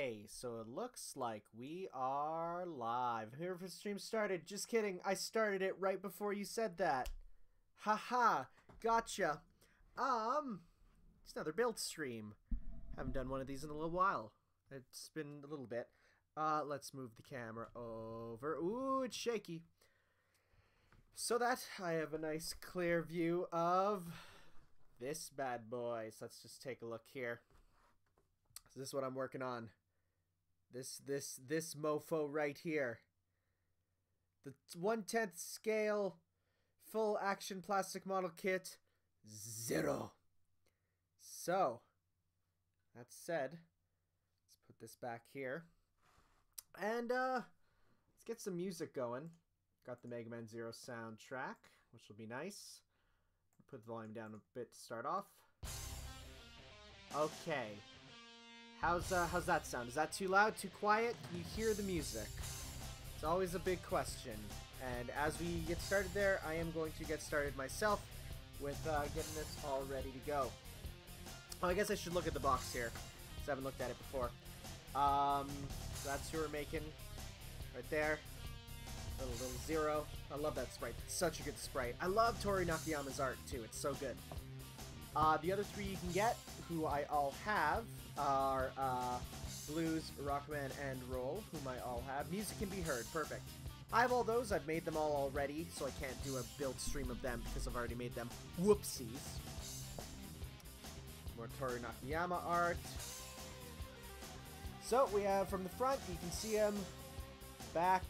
Okay, so it looks like we are live. Here for stream started. Just kidding. I started it right before you said that. Haha. Gotcha. It's another build stream. Haven't done one of these in a little while. It's been a little bit. Let's move the camera over. Ooh, it's shaky. So that I have a nice clear view of this bad boy. So let's just take a look here. So this is what I'm working on. This mofo right here. The 1/10 scale full action plastic model kit Zero. So that said, let's put this back here. And let's get some music going. Got the Megaman Zero soundtrack, which will be nice. Put the volume down a bit to start off. Okay. How's that sound? Is that too loud, too quiet? Can you hear the music? It's always a big question. And as we get started there, I am going to get started myself with getting this all ready to go. Oh, I guess I should look at the box here, because I haven't looked at it before. So that's who we're making right there. Little Zero. I love that sprite. It's such a good sprite. I love Toru Nakayama's art too. It's so good. The other three you can get, who I all have, are Blues, Rockman, and Roll, whom I all have. Music can be heard. Perfect. I have all those. I've made them all already, so I can't do a build stream of them because I've already made them. Whoopsies. More Toru Nakayama art. So we have from the front, you can see him. Back.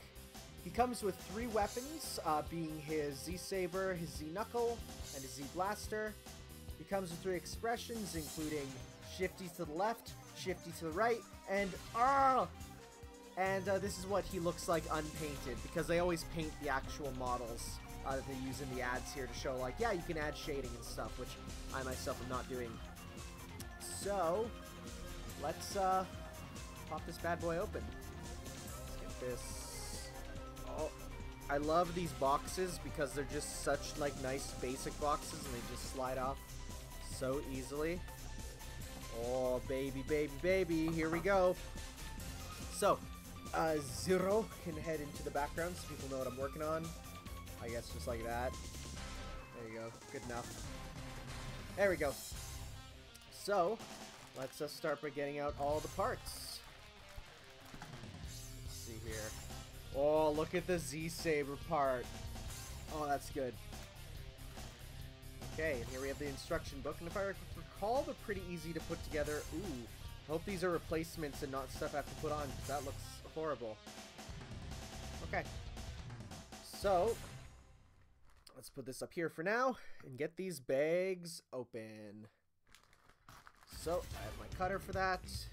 He comes with 3 weapons, being his Z-Saber, his Z-Knuckle, and his Z-Blaster. He comes with 3 expressions, including Shifty to the left, Shifty to the right, and this is what he looks like unpainted, because they always paint the actual models that they use in the ads here to show, like, yeah, you can add shading and stuff, which I myself am not doing. So, let's pop this bad boy open. Let's get this. Oh, I love these boxes because they're just such like nice basic boxes and they just slide off so easily. Oh, baby, baby, baby, here we go. So, Zero can head into the background so people know what I'm working on. I guess just like that. There you go, good enough. There we go. So, let's start by getting out all the parts. Let's see here. Oh, look at the Z-Saber part. Oh, that's good. Okay, and here we have the instruction book, and if I recall, they're pretty easy to put together. Ooh, I hope these are replacements and not stuff I have to put on, because that looks horrible. Okay. So, let's put this up here for now, and get these bags open. So, I have my cutter for that. Let's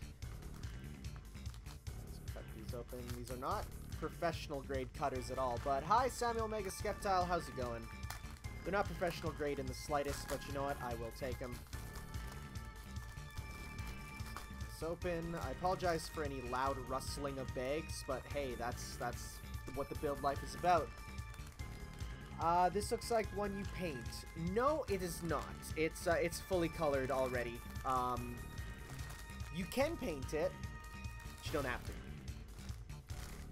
cut these open. These are not professional grade cutters at all, but hi Samuel Mega Skeptile, how's it going? They're not professional grade in the slightest, but you know what, I will take them. It's open. I apologize for any loud rustling of bags, but hey, that's what the build life is about. This looks like one you paint. No, it is not. It's fully colored already. You can paint it, but you don't have to.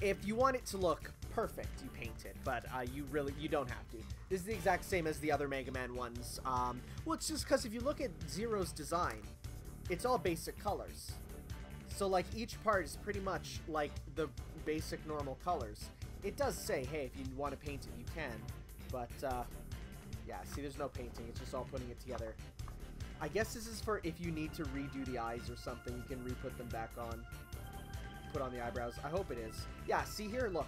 If you want it to look perfect, you paint it, but you don't have to. This is the exact same as the other Mega Man ones. Well, it's just because if you look at Zero's design, it's all basic colors. So, like, each part is pretty much like the basic normal colors. It does say, hey, if you want to paint it, you can. But, yeah, see, there's no painting. It's just all putting it together. I guess this is for if you need to redo the eyes or something, you can re-put them back on. Put on the eyebrows. I hope it is. Yeah, see here, look.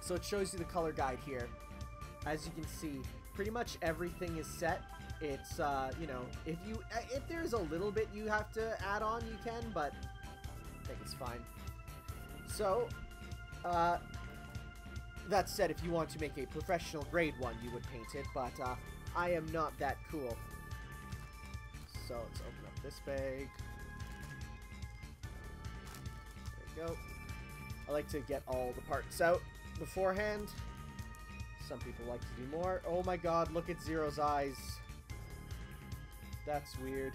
So it shows you the color guide here. As you can see, pretty much everything is set. It's, you know, if there's a little bit you have to add on, you can, but I think it's fine. So, that said, if you want to make a professional grade one, you would paint it, but I am not that cool. So let's open up this bag. Go. I like to get all the parts out beforehand. Some people like to do more. Oh my god, look at Zero's eyes. That's weird.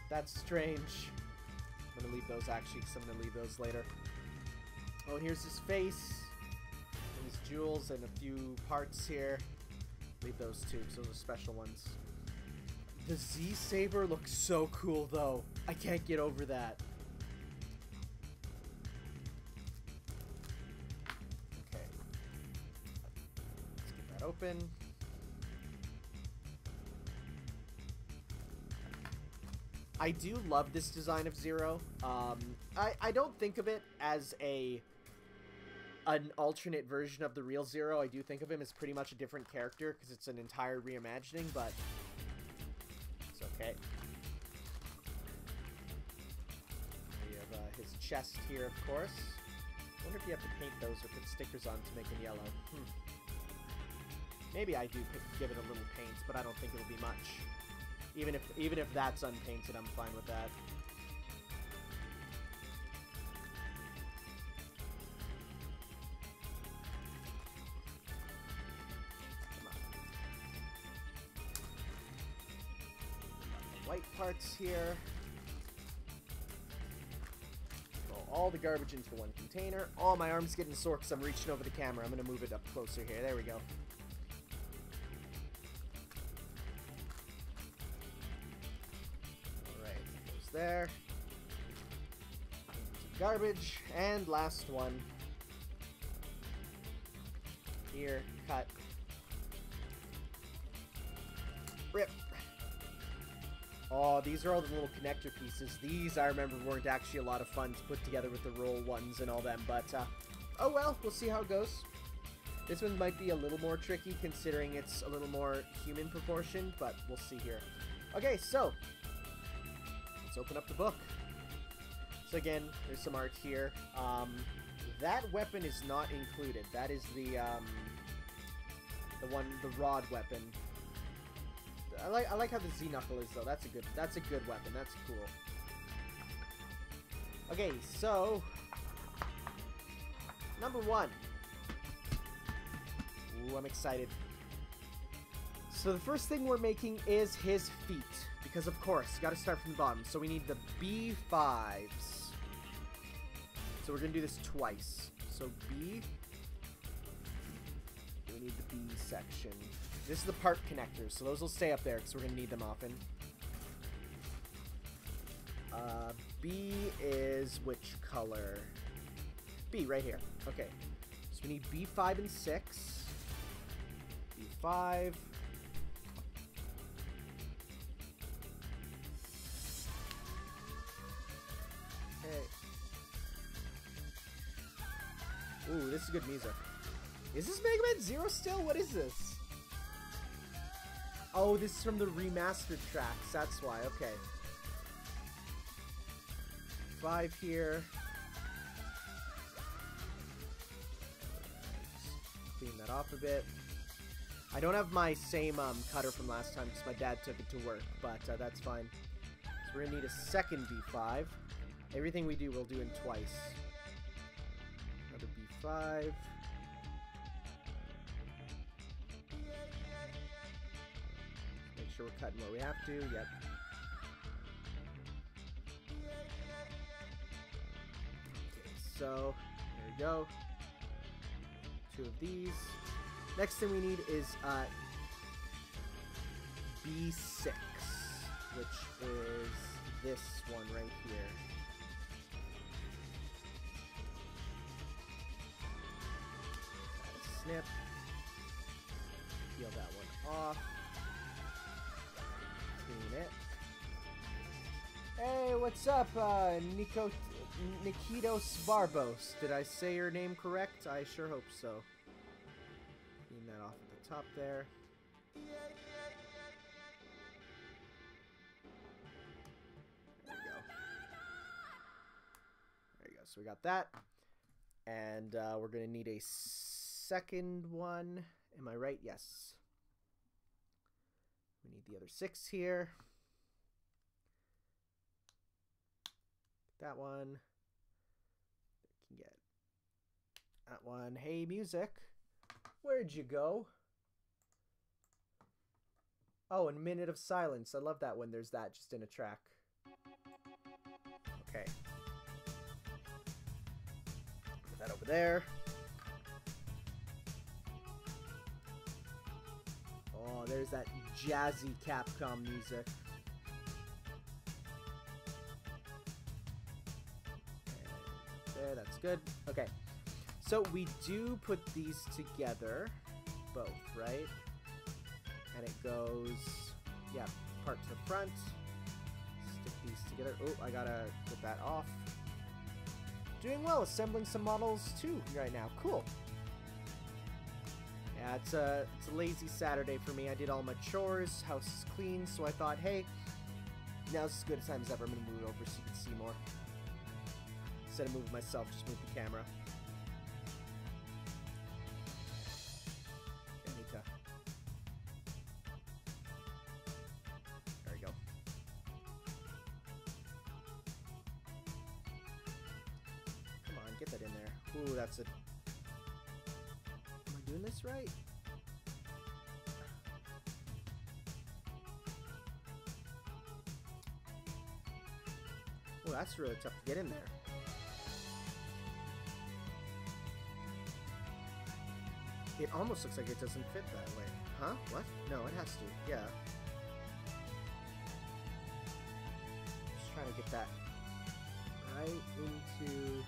That's strange. I'm gonna leave those actually, because I'm gonna leave those later. Oh, and here's his face, and his jewels, and a few parts here. Leave those too, because those are special ones. The Z Saber looks so cool, though. I can't get over that. Okay. Let's get that open. I do love this design of Zero. I don't think of it as an alternate version of the real Zero. I do think of him as pretty much a different character because it's an entire reimagining, but it's okay. We have his chest here, of course. I wonder if you have to paint those or put stickers on to make them yellow. Maybe I do give it a little paint, but I don't think it'll be much. Even if that's unpainted, I'm fine with that. Come on. White parts here. Throw all the garbage into one container. Oh, my arm's getting sore because I'm reaching over the camera. I'm going to move it up closer here. There we go. There. Garbage. And last one. Here. Cut. Rip. Oh, these are all the little connector pieces. These, I remember, weren't actually a lot of fun to put together with the roll ones and all them, but, oh well, we'll see how it goes. This one might be a little more tricky, considering it's a little more human proportioned, but we'll see here. Okay, so let's open up the book. So again, there's some art here. That weapon is not included. That is the rod weapon. I like how the Z knuckle is though. That's a good weapon. That's cool. Okay, so number 1. Ooh, I'm excited. So the first thing we're making is his feet. Because, of course, you gotta start from the bottom. So we need the B5s. So we're gonna do this twice. So B. We need the B section. This is the part connectors. So those will stay up there because we're gonna need them often. B is which color? B, right here. Okay. So we need B5 and 6. B5. Ooh, this is good music. Is this Megaman Zero still? What is this? Oh, this is from the remastered tracks. That's why. Okay. 5 here. Clean that off a bit. I don't have my same cutter from last time because my dad took it to work, but that's fine. So we're going to need a second B5. Everything we do, we'll do in twice. 5. Make sure we're cutting where we have to. Yep. Okay, so there we go. 2 of these. Next thing we need is B6, which is this one right here. Snip. Peel that one off. Clean it. Hey, what's up, Nikitos Barbos? Did I say your name correct? I sure hope so. Clean that off at the top there. There we go. There you go. So we got that. And we're going to need a second one. Am I right? Yes. We need the other 6 here. That one. Can get that one. Hey, music. Where'd you go? Oh, a minute of silence. I love that when there's that just in a track. Okay. That over there. Oh, there's that jazzy Capcom music. And there, that's good. Okay. So we do put these together, both, right? And it goes, yeah, part to the front. Stick these together. Oh, I gotta get that off. Doing well, assembling some models too right now. Cool. Yeah, it's a lazy Saturday for me. I did all my chores, house is clean, so I thought, hey, now's as good a time as ever. I'm gonna move it over so you can see more. Instead of moving myself, just move the camera. There we go. Come on, get that in there. Ooh, that's it. Am I doing this right? Oh, that's really tough to get in there. It almost looks like it doesn't fit that way. Huh? What? No, it has to. Yeah. Just trying to get that right into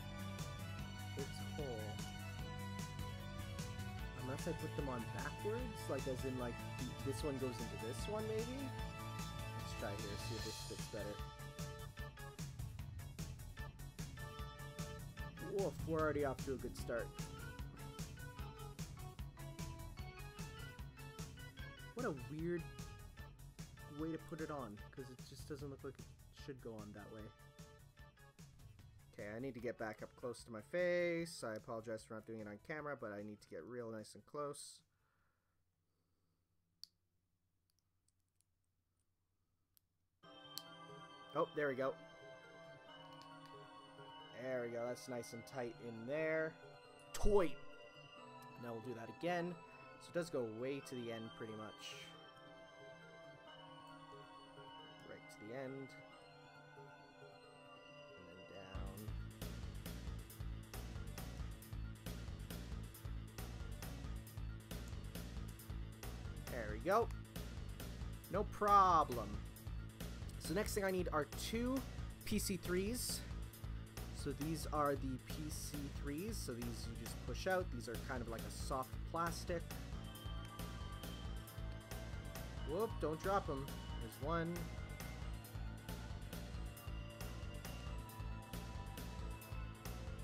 its hole. Unless I put them on backwards, like as in like this one goes into this one maybe? Let's try here, see if this fits better. Woof, we're already off to a good start. What a weird way to put it on, because it just doesn't look like it should go on that way. Okay, I need to get back up close to my face. I apologize for not doing it on camera, but I need to get real nice and close. Oh, there we go. There we go, that's nice and tight in there. Toy! Now we'll do that again. So it does go way to the end pretty much. Right to the end. And then down. There we go. No problem. So next thing I need are 2 PC3s. So these are the PC3s. So these you just push out. These are kind of like a soft plastic. Whoop, don't drop them. There's 1.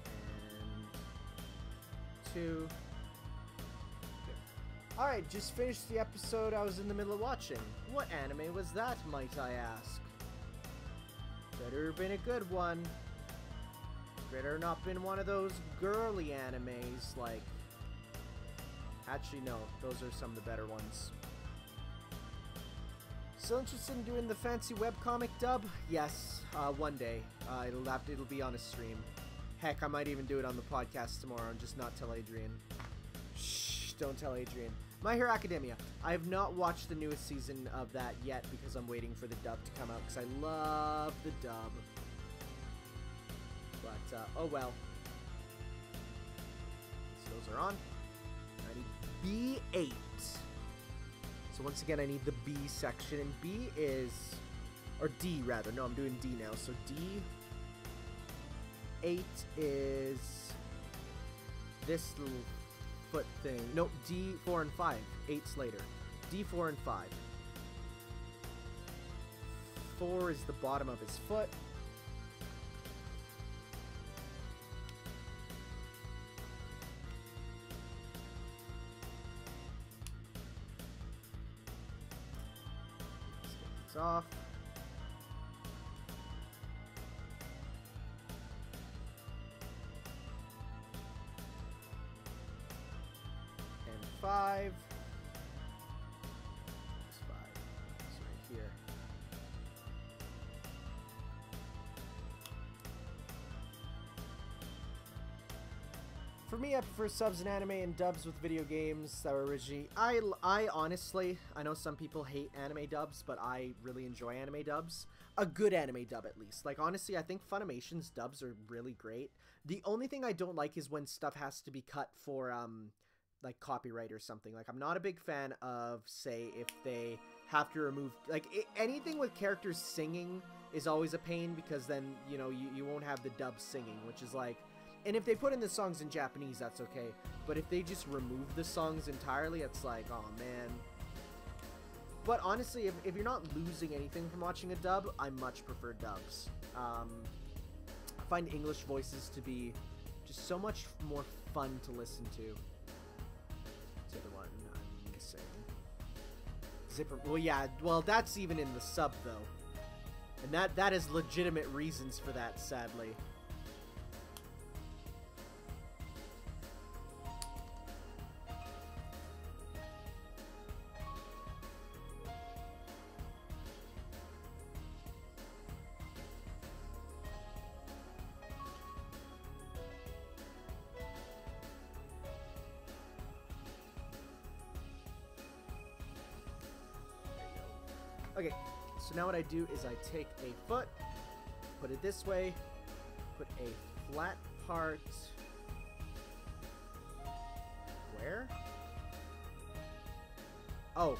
And 2. Alright, just finished the episode I was in the middle of watching. What anime was that, might I ask? Better have been a good one. Better not been one of those girly animes, like... Actually, no. Those are some of the better ones. Still interested in doing the fancy webcomic dub? Yes, one day. It'll be on a stream. Heck, I might even do it on the podcast tomorrow and just not tell Adrian. Shh, don't tell Adrian. My Hero Academia. I have not watched the newest season of that yet because I'm waiting for the dub to come out because I love the dub. But, oh well. So those are on. I need B8. So once again, I need the B section, and B is, or D rather, no, I'm doing D now, so D8 is this little foot thing, no, D4 and 5, 8's later, D4 and 5. 4 is the bottom of his foot. Off. And 5. It's 5. It's right here. For me, I prefer subs in anime and dubs with video games that were originally... I honestly, I know some people hate anime dubs, but I really enjoy anime dubs. A good anime dub, at least. Like, honestly, I think Funimation's dubs are really great. The only thing I don't like is when stuff has to be cut for, like, copyright or something. Like, I'm not a big fan of, say, if they have to remove... Like, anything with characters singing is always a pain, because then, you know, you won't have the dub singing, which is like... And if they put in the songs in Japanese, that's okay. But if they just remove the songs entirely, it's like, oh man. But honestly, if you're not losing anything from watching a dub, I much prefer dubs. I find English voices to be just so much more fun to listen to. What's the other one I'm missing? Zipper. Well, yeah. Well, that's even in the sub, though. And that is legitimate reasons for that, sadly. Okay, so now what I do is I take a foot, put it this way, put a flat part... Where? Oh.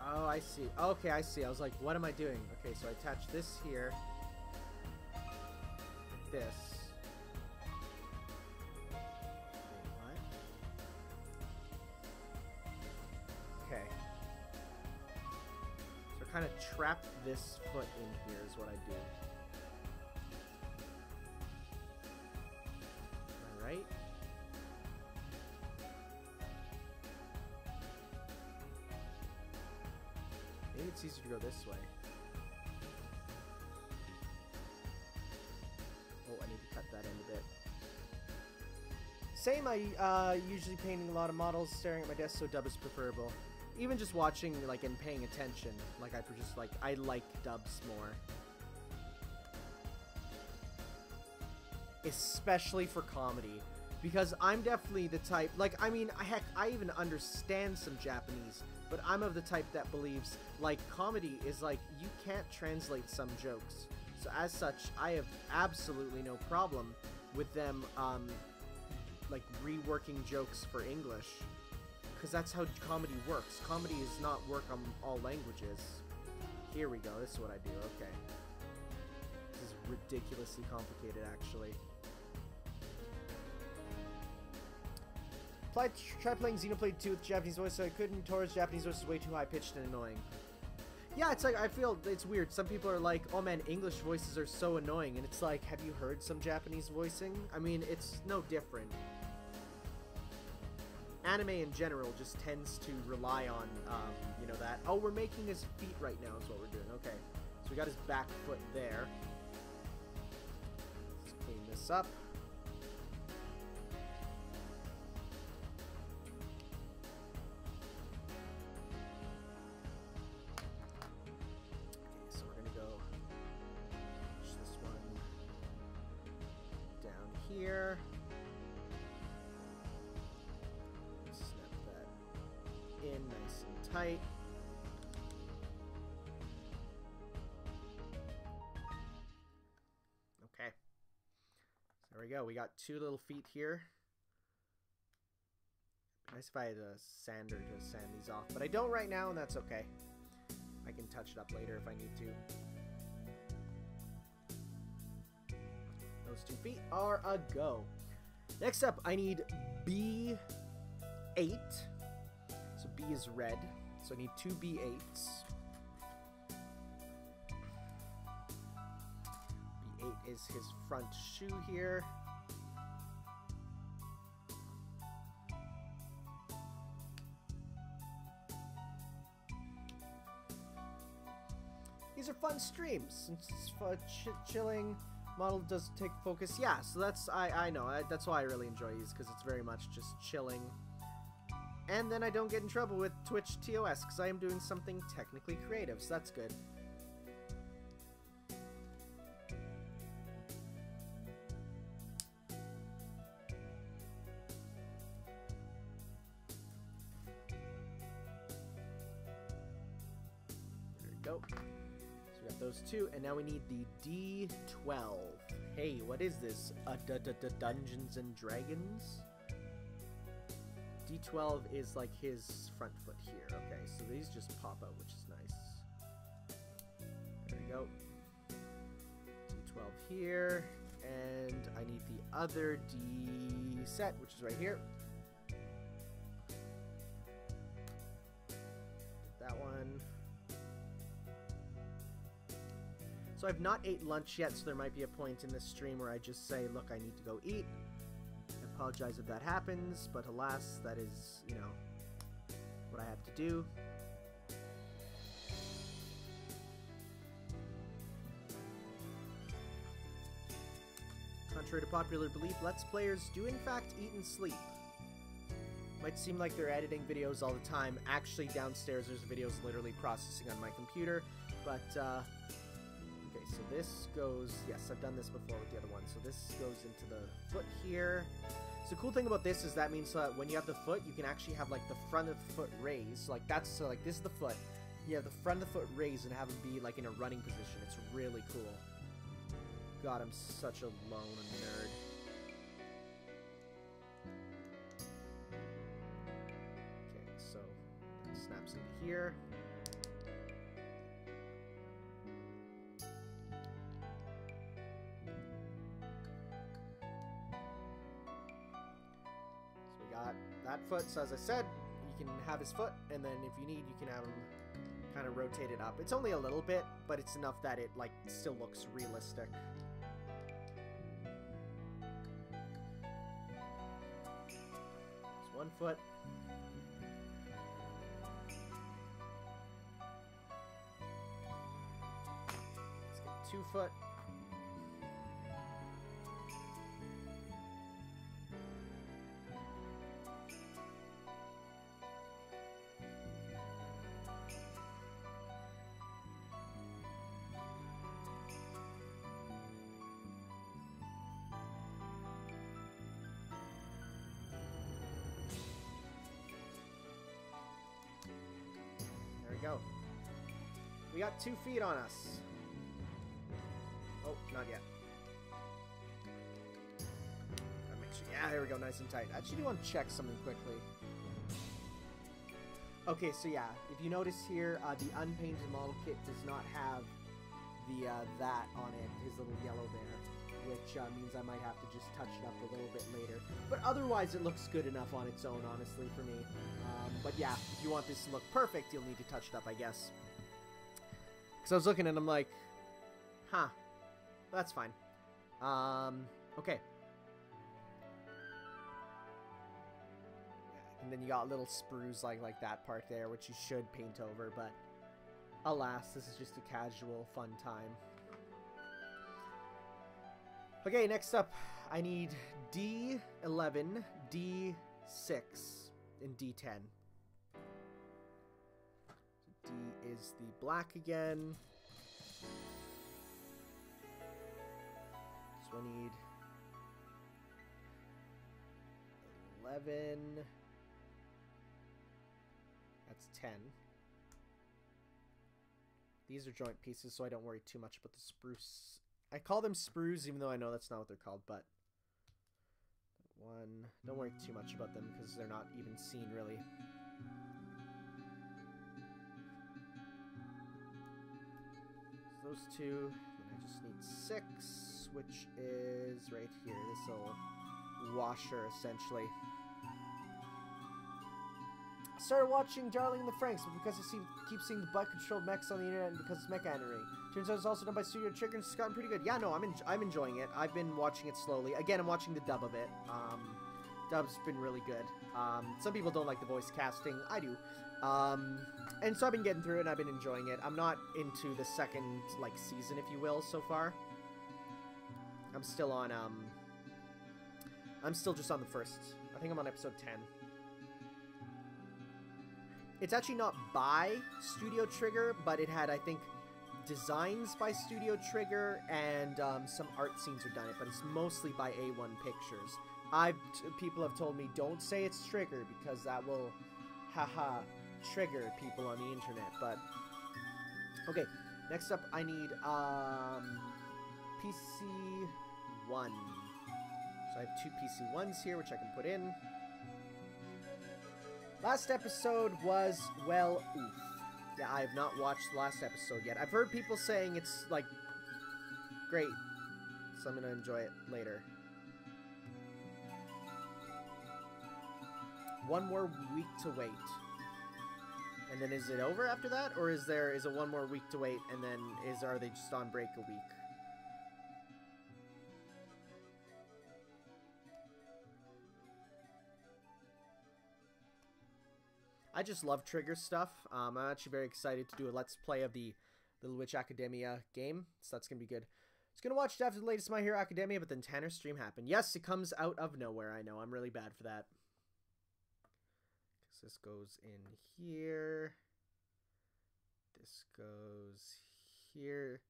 Oh, I see. Okay, I see. I was like, what am I doing? Okay, so I attach this here. Like this. Wait, what? Okay. So I kind of trap this foot in here is what I do. Alright. Maybe it's easier to go this way. Oh, I need to cut that end a bit. Same, I usually painting a lot of models, staring at my desk, so dub is preferable. Even just watching, like, and paying attention, like, I like dubs more. Especially for comedy. Because I'm definitely the type, like, I mean, heck, I even understand some Japanese, but I'm of the type that believes, like, comedy is like, you can't translate some jokes. So as such, I have absolutely no problem with them, like, reworking jokes for English. Because that's how comedy works. Comedy is not work on all languages. Here we go, this is what I do, okay. This is ridiculously complicated, actually. Try playing Xenoblade 2 with Japanese voice, so I couldn't. Tora's Japanese voice is way too high-pitched and annoying. Yeah, it's like, I feel it's weird. Some people are like, oh man, English voices are so annoying. And it's like, have you heard some Japanese voicing? I mean, it's no different. Anime in general just tends to rely on, you know, that. Oh, we're making his feet right now is what we're doing. Okay, so we got his back foot there. Let's clean this up. Here. Snap that in nice and tight. Okay. So there we go. We got two little feet here. Nice if I had a sander to sand these off, but I don't right now, and that's okay. I can touch it up later if I need to. Those 2 feet are a go. Next up, I need B8. So B is red. So I need 2 B8s. B8 is his front shoe here. These are fun streams. It's fun chilling. Model does take focus. Yeah, so that's, I know. That's why I really enjoy these, because it's very much just chilling. And then I don't get in trouble with Twitch TOS, because I am doing something technically creative, so that's good. go. So we got those two, and now we need the D12. Hey, what is this? Dungeons and Dragons? D12 is like his front foot here. Okay, so these just pop out, which is nice. There we go. D12 here, and I need the other D set, which is right here. That one. So I've not ate lunch yet, so there might be a point in this stream where I just say, look, I need to go eat. I apologize if that happens, but alas, that is, you know, what I have to do. Contrary to popular belief, Let's Players do in fact eat and sleep. Might seem like they're editing videos all the time. Actually, downstairs there's videos literally processing on my computer, but, okay, so this goes, yes, I've done this before with the other one, so this goes into the foot here. So the cool thing about this is that means that when you have the foot, you can actually have, like, the front of the foot raised, like, that's, so, like, this is the foot, you have the front of the foot raised and have them be, like, in a running position. It's really cool. God, I'm such a lone nerd. Okay, so that snaps into here. So we got that foot, so as I said, you can have his foot, and then if you need, you can have him kind of rotate it up. It's only a little bit, but it's enough that it, like, still looks realistic. One foot. Let's get 2 foot. Go. We got 2 feet on us. Oh, not yet. Gotta make sure. Yeah, here we go, nice and tight. I actually do want to check something quickly. Okay, so yeah, if you notice here, the unpainted model kit does not have the that on it, his little yellow there, which means I might have to just touch it up a little bit later. But otherwise, it looks good enough on its own, honestly, for me. But yeah, if you want this to look perfect, you'll need to touch it up, I guess. Because I was looking and I'm like, huh, that's fine. Okay. And then you got little sprues like that part there, which you should paint over, but alas, this is just a casual, fun time. Okay, next up, I need D11, D6, and D10. D is the black again. So I need 11. That's 10. These are joint pieces, so I don't worry too much about the spruce. I call them sprues, even though I know that's not what they're called, but... One. Don't worry too much about them, because they're not even seen, really. So those 2. And I just need 6, which is right here. This little washer, essentially. I started watching Darling in the Franxx, but because I keep seeing the butt-controlled mechs on the internet and because it's mech anime. Turns out it's also done by Studio Trigger and it's gotten pretty good. Yeah, no, I'm enjoying it. I've been watching it slowly. Again, I'm watching the dub of it. Dub's been really good. Some people don't like the voice casting. I do. And so I've been getting through it and I've been enjoying it. I'm not into the second, like, season, if you will, so far. I'm still on, I'm still just on the first. I think I'm on episode 10. It's actually not by Studio Trigger, but it had, I think, designs by Studio Trigger and some art scenes are done it, but it's mostly by A1 Pictures. People have told me don't say it's Trigger because that will, haha, trigger people on the internet, but Okay, next up I need PC1. So I have 2 PC1s here, which I can put in. Last episode was, well, oof. Yeah, I have not watched the last episode yet. I've heard people saying it's, like, great. So I'm gonna enjoy it later. One more week to wait. And then is it over after that? Or is it one more week to wait and then are they just on break a week? I just love Trigger stuff. I'm actually very excited to do a Let's Play of the Little Witch Academia game, so that's going to be good. I was going to watch it after the latest My Hero Academia, but then Tanner's stream happened. Yes, it comes out of nowhere, I know. I'm really bad for that. Because this goes in here. This goes here.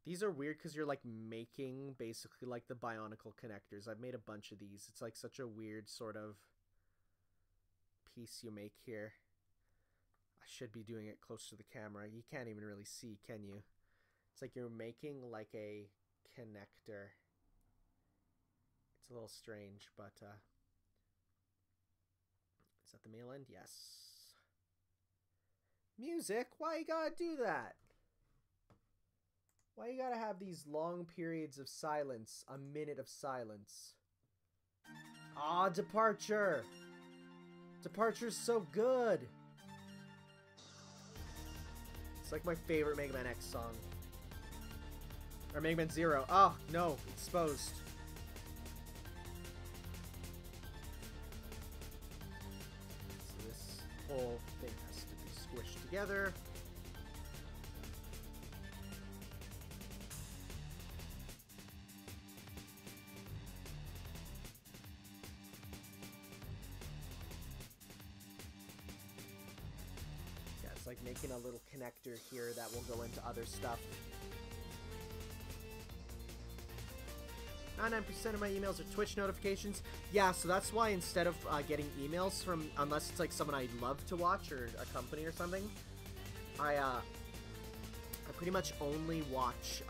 These are weird because you're, like, making basically, like, the Bionicle connectors. I've made a bunch of these. It's, like, such a weird sort of piece you make here. I should be doing it close to the camera. You can't even really see, can you? It's like you're making like a connector. It's a little strange, but is that the male end? Yes. Music? Why you gotta do that? Why you gotta have these long periods of silence? A minute of silence. Ah, Departure! Departure's so good! It's like my favorite Mega Man X song. Or Mega Man Zero. Oh, no. Exposed. So this whole thing has to be squished together. It's like making a little connector here that will go into other stuff. 99% of my emails are Twitch notifications. Yeah, so that's why instead of getting emails from, unless it's like someone I love to watch or a company or something, I pretty much only watch,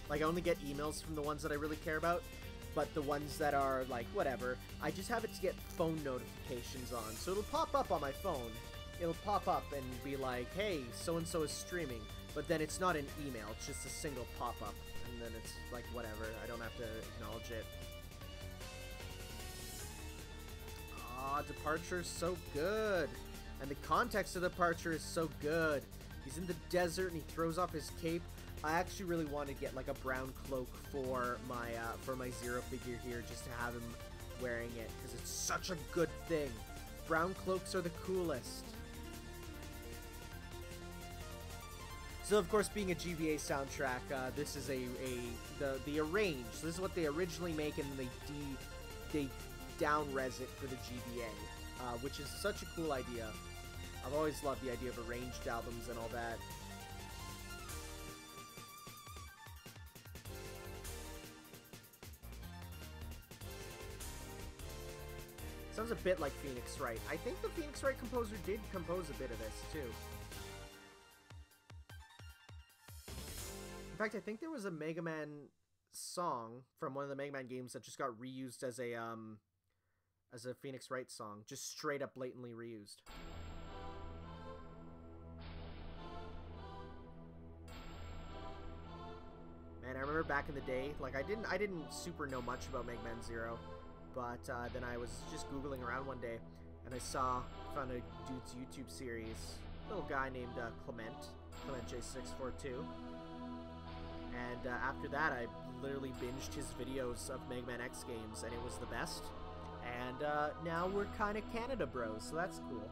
like I only get emails from the ones that I really care about, but the ones that are like whatever, I just have it to get phone notifications on. So it'll pop up on my phone. It'll pop up and be like, hey, so-and-so is streaming. But then it's not an email, it's just a single pop-up. And then it's like, whatever, I don't have to acknowledge it. Ah, Departure's so good. And the context of Departure is so good. He's in the desert and he throws off his cape. I actually really want to get like a brown cloak for my Zero figure here, just to have him wearing it, because it's such a good thing. Brown cloaks are the coolest. So of course, being a GBA soundtrack, this is the arrange. This is what they originally make, and then they down-res it for the GBA, which is such a cool idea. I've always loved the idea of arranged albums and all that. Sounds a bit like Phoenix Wright. I think the Phoenix Wright composer did compose a bit of this too. In fact, I think there was a Mega Man song from one of the Mega Man games that just got reused as a Phoenix Wright song, just straight up blatantly reused. Man, I remember back in the day, like I didn't super know much about Mega Man Zero, but then I was just Googling around one day and I found a dude's YouTube series, a little guy named Clement J642. And after that, I literally binged his videos of Mega Man X games, and it was the best. And now we're kind of Canada bros, so that's cool.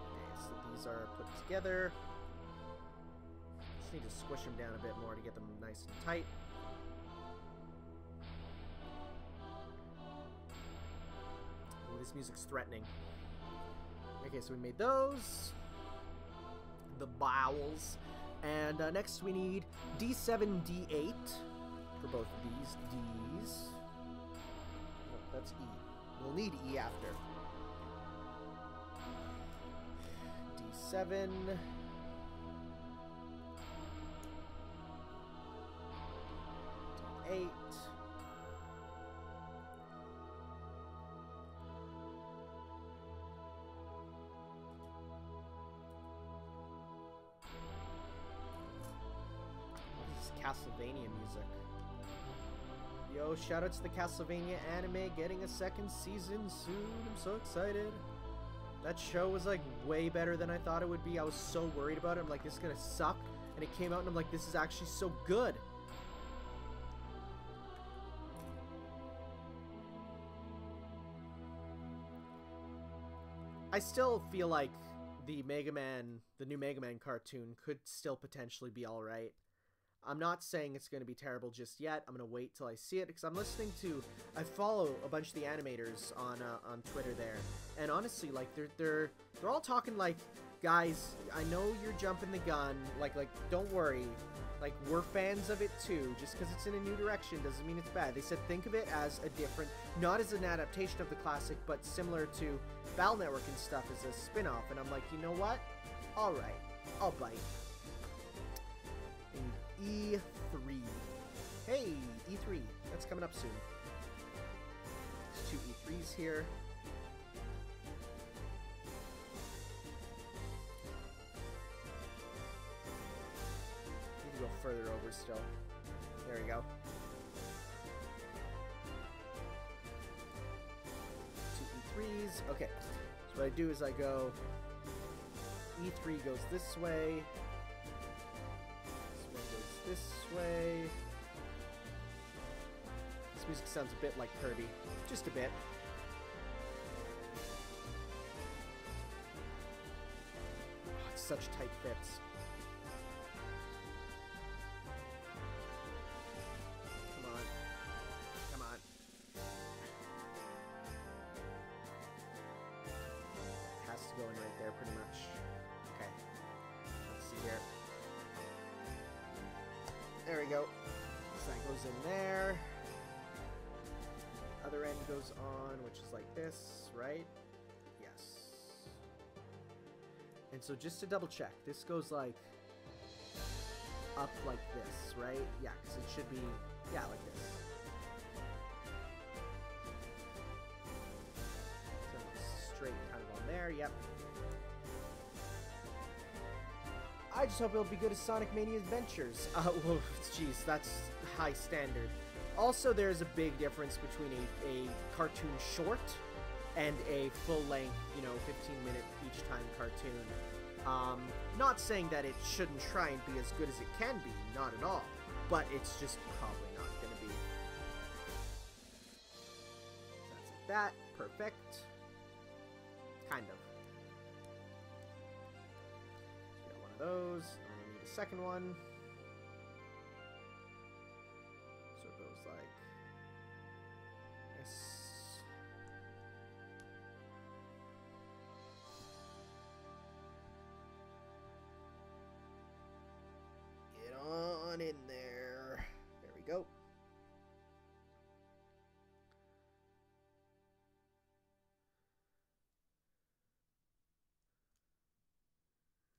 Okay, so these are put together. Just need to squish them down a bit more to get them nice and tight. Ooh, this music's threatening. Okay, so we made those. The bowels. And next we need D7, D8 for both of these. D's. Oh, that's E. We'll need E after. 7. Eight. This is Castlevania music. Yo, shout out to the Castlevania anime getting a second season soon. I'm so excited. That show was like way better than I thought it would be. I was so worried about it. I'm like, this is gonna suck. And it came out and I'm like, this is actually so good. I still feel like the Megaman, the new Megaman cartoon could still potentially be alright. I'm not saying it's going to be terrible just yet. I'm going to wait till I see it because I'm listening to... I follow a bunch of the animators on Twitter there. And honestly, like, they're all talking like, guys, I know you're jumping the gun. Like, don't worry. Like, we're fans of it too. Just because it's in a new direction doesn't mean it's bad. They said think of it as a different... Not as an adaptation of the classic, but similar to Battle Network and stuff as a spin-off. And I'm like, you know what? Alright. I'll bite. E3. Hey, E3. That's coming up soon. There's 2 E3s here. Need to go further over still. There we go. 2 E3s. Okay. So what I do is I go... E3 goes this way. This way. This music sounds a bit like Kirby. Just a bit. Oh, it's such tight fits. Come on. Come on. Has to go in right there pretty much. Okay. Let's see here. There we go. So that goes in there. Other end goes on, which is like this, right? Yes. And so just to double check, this goes like up like this, right? Yeah, because it should be, yeah, like this. So it's straight kind of on there, yep. I just hope it'll be good as Sonic Mania Adventures. Well, jeez, that's high standard. Also, there's a big difference between a cartoon short and a full-length, you know, 15-minute each time cartoon. Not saying that it shouldn't try and be as good as it can be, not at all. But it's just probably not going to be. So that's like that. Perfect. Kind of. Those. I'm gonna need a second one. So it goes like this. Get on in there. There we go.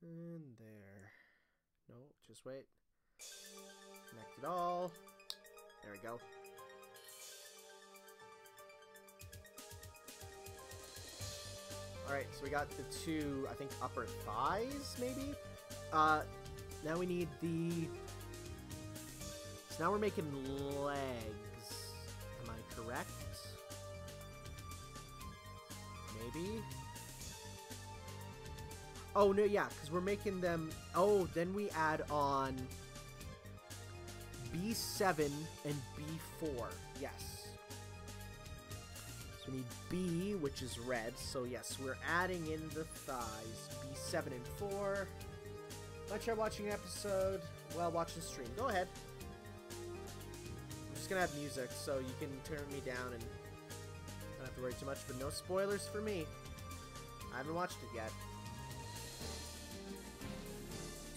And there. No, just wait. Connect it all. There we go. Alright, so we got the 2, I think, upper thighs, maybe? Now we need the... So now we're making legs. Am I correct? Maybe? Oh, no, yeah, because we're making them... Oh, then we add on B7 and B4. Yes. So we need B, which is red. So, yes, we're adding in the thighs. B7 and 4. Let's try watching an episode while watching the stream. Go ahead. I'm just going to have music, so you can turn me down and don't have to worry too much. But no spoilers for me. I haven't watched it yet.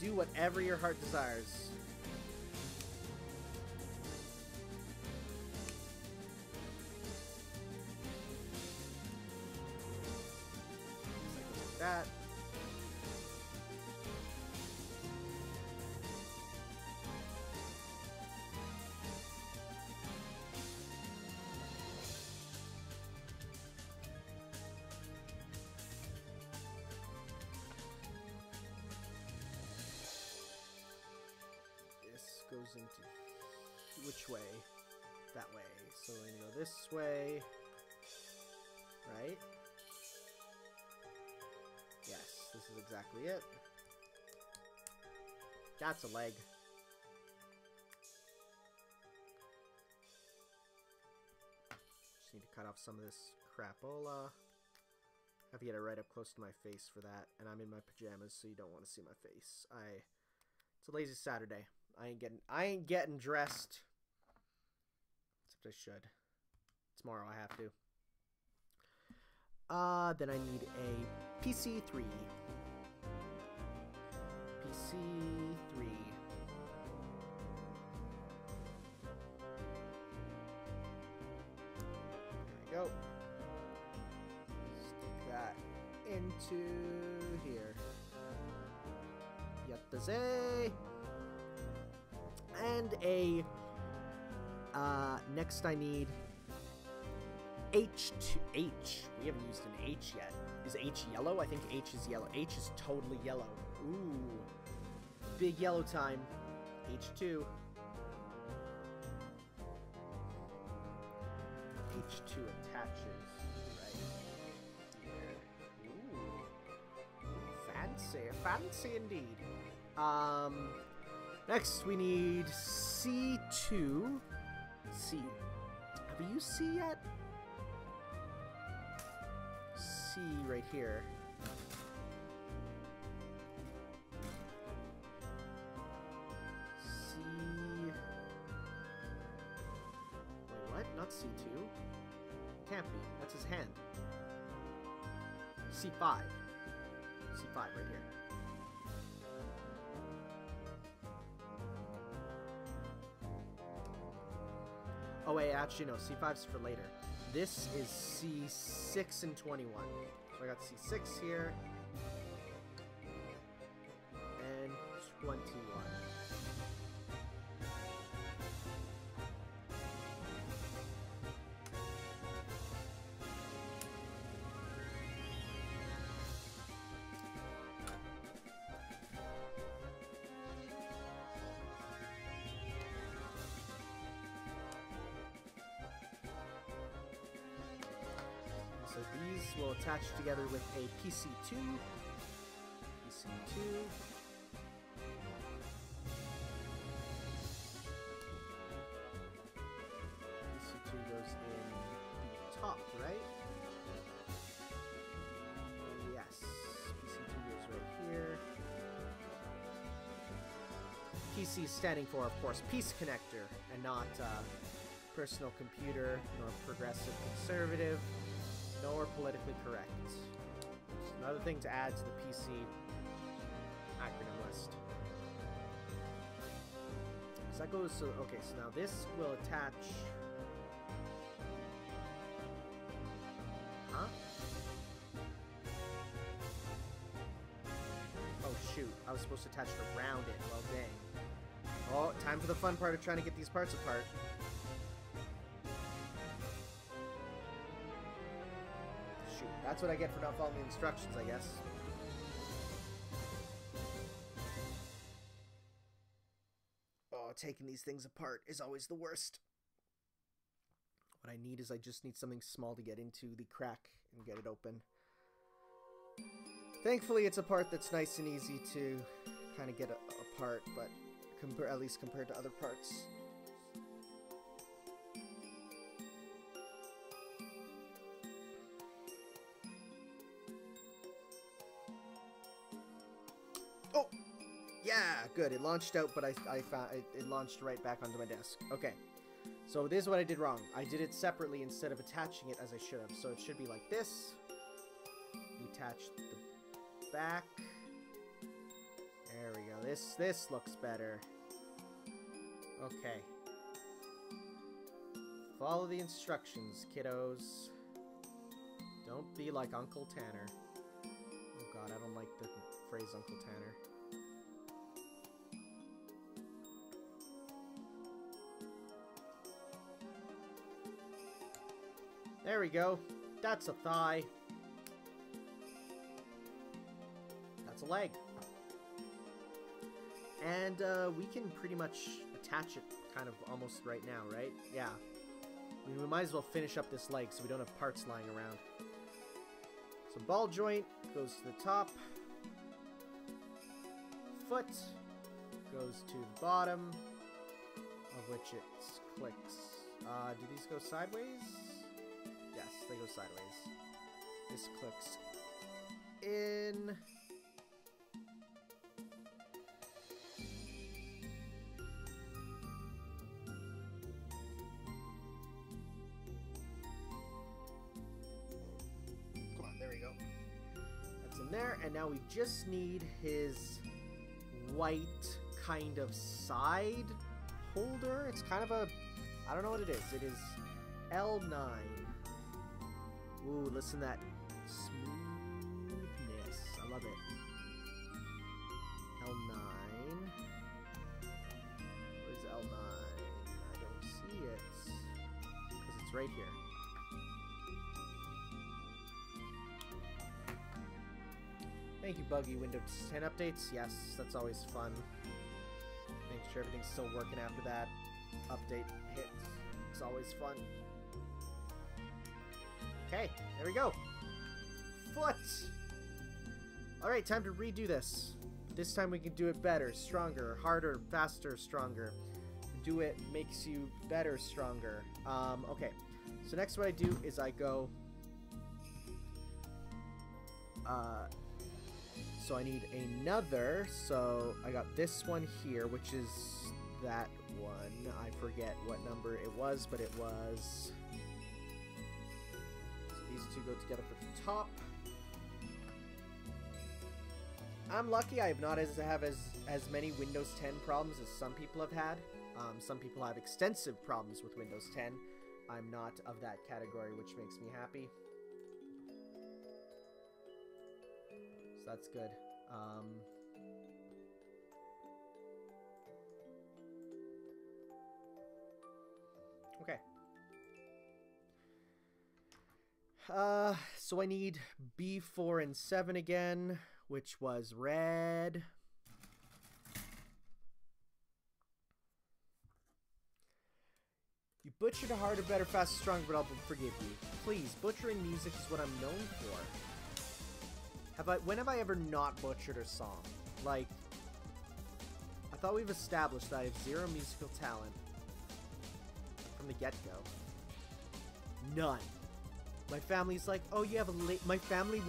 Do whatever your heart desires. Like that. goes into... Which way? That way. So we're gonna go this way. Right? Yes, this is exactly it. That's a leg. Just need to cut off some of this crapola. Have to get it right up close to my face for that. And I'm in my pajamas, so you don't want to see my face. It's a lazy Saturday. I ain't getting dressed. Except I should. Tomorrow I have to. Then I need a PC3. PC3. There we go. Stick that into here. Yattaze! And a... next I need... H. We haven't used an H yet. Is H yellow? I think H is yellow. H is totally yellow. Ooh. Big yellow time. H2. H2 attaches right here. Ooh. Fancy. Fancy indeed. Next we need C2. C. Have we used C yet? C right here. C... Wait, what? Not C2? Can't be. That's his hand. C5. C5 right here. Oh wait, actually no, C5's for later. This is C6 and 21. So I got C6 here. And 21. So these will attach together with a PC2. PC2. PC2 goes in the top, right? Yes. PC2 goes right here. PC standing for, of course, Peace Connector, and not personal computer, nor progressive conservative, nor politically correct. Just another thing to add to the PC acronym list. So that goes to, okay, so now this will attach... Huh? Oh shoot, I was supposed to attach it around it. Well dang. Oh, time for the fun part of trying to get these parts apart. That's what I get for not following the instructions, I guess. Oh, taking these things apart is always the worst. What I need is I just need something small to get into the crack and get it open. Thankfully, it's a part that's nice and easy to kind of get apart, but at least compared to other parts. Oh! Yeah, good. It launched out, but I found it launched right back onto my desk. Okay. So this is what I did wrong. I did it separately instead of attaching it as I should have. So it should be like this. You attach the back. There we go. This looks better. Okay. Follow the instructions, kiddos. Don't be like Uncle Tanner. Oh god, I don't like the phrase Uncle Tanner. There we go. That's a thigh. That's a leg. And we can pretty much attach it kind of almost right now, right? Yeah. I mean, we might as well finish up this leg so we don't have parts lying around. So ball joint goes to the top. Foot goes to the bottom, of which it clicks. Do these go sideways? Yes, they go sideways. This clicks in. Come on, there we go. That's in there, and now we just need his white kind of side holder. It's kind of a, I don't know what it is. It is L9. Ooh, listen to that smoothness. I love it. L9. Where's L9? I don't see it. Because it's right here. Thank you, Buggy. Windows 10 updates. Yes, that's always fun. Make sure everything's still working after that update hits. It's always fun. Okay, there we go. Foot! Alright, time to redo this. This time we can do it better, stronger, harder, faster, stronger. Do it makes you better, stronger. Okay. So next what I do is I go... So I need another, so I got this one here, which is that one. I forget what number it was, but it was... So these two go together for the top. I'm lucky I have not have as many Windows 10 problems as some people have had. Some people have extensive problems with Windows 10. I'm not of that category, which makes me happy. So that's good. Okay. So I need B4 and 7 again, which was red. You butchered harder, better, faster, stronger, but I'll forgive you. Please, butchering music is what I'm known for. When have I ever not butchered a song? Like, I thought we've established that I have zero musical talent from the get-go. None. My family's like, oh, you have a my family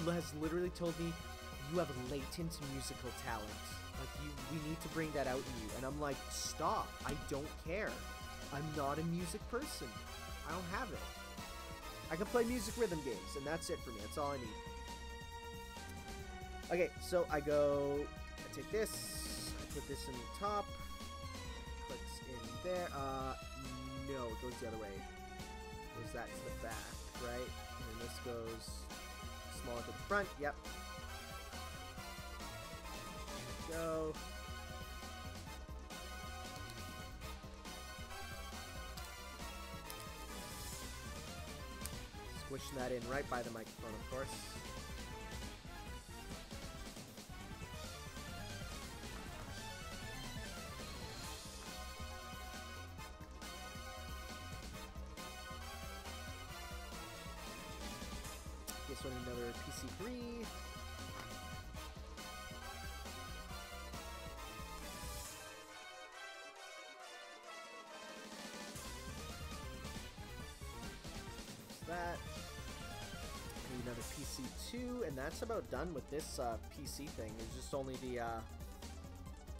has literally told me you have a latent musical talent. Like, we need to bring that out in you. And I'm like, stop. I don't care. I'm not a music person. I don't have it. I can play music rhythm games, and that's it for me. That's all I need. Okay, so I take this, I put this in the top, clicks in there, no, it goes the other way, goes that to the back, right, and then this goes smaller to the front, yep, there we go, squishing that in right by the microphone, of course. This one, another PC3. That. Need another PC2, and that's about done with this PC thing. There's just only the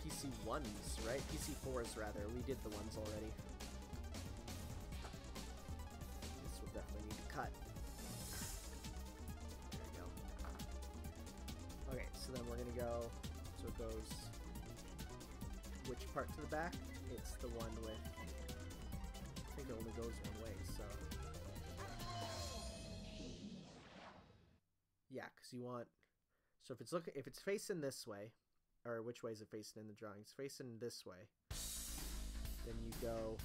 PC1s, right? PC4s, rather. We did the ones already. This will definitely need to cut. Okay, so then we're gonna go, so it goes, which part to the back? It's the one with, I think it only goes one way, so. Yeah, because you want, so if it's facing this way, or which way is it facing in the drawing? It's facing this way. Then you go,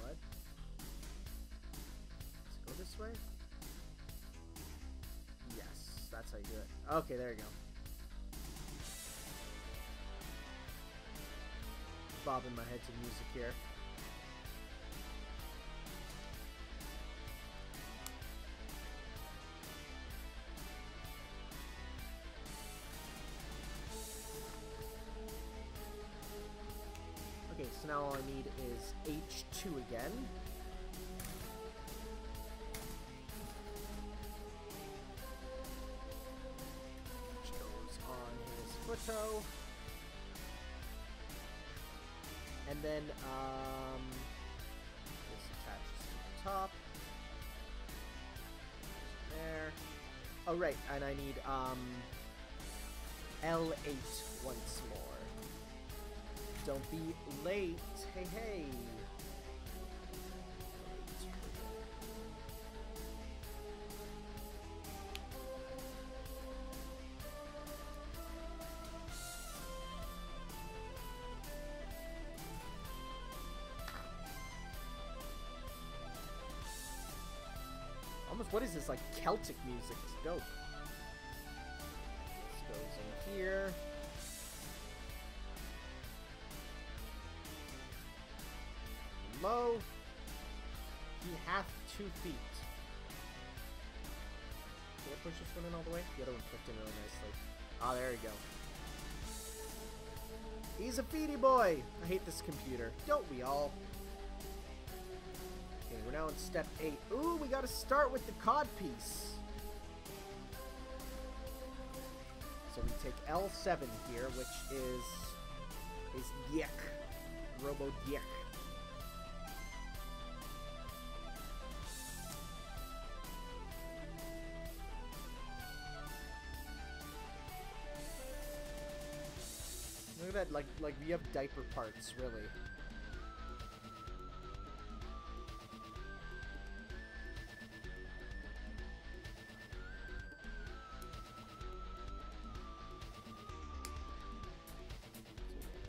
what? Does it go this way? Yes, that's how you do it. Okay, there you go. bobbing my head to music here. Okay, so now all I need is H2 again. Which goes on his footto. And then, this attaches to the top. There. Oh, right, and I need, L8 once more. Don't be late. Hey, hey. Almost, what is this, like Celtic music? It's dope. This goes in here. Low. He hath 2 feet. Did I push this one in all the way? The other one clicked in really nicely. Ah, there we go. He's a feety boy! I hate this computer. Don't we all? Okay, we're now in step 8. Ooh, we gotta start with the cod piece. So we take L7 here, which is Yek. Robo Yek. Look at that, like we have diaper parts, really.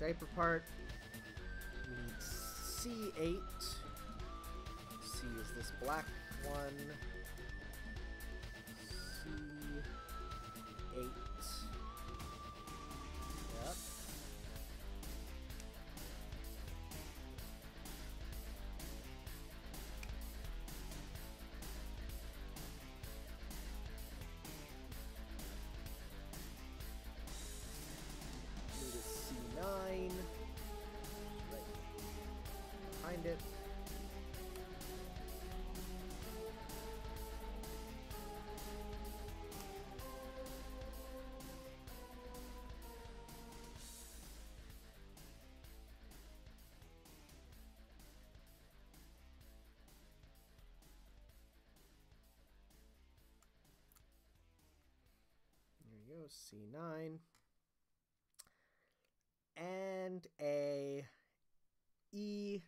Diaper part. We need C8. C is this black one. C8. Yep. Need a C9. Right behind it. There you go, C9. And a E2.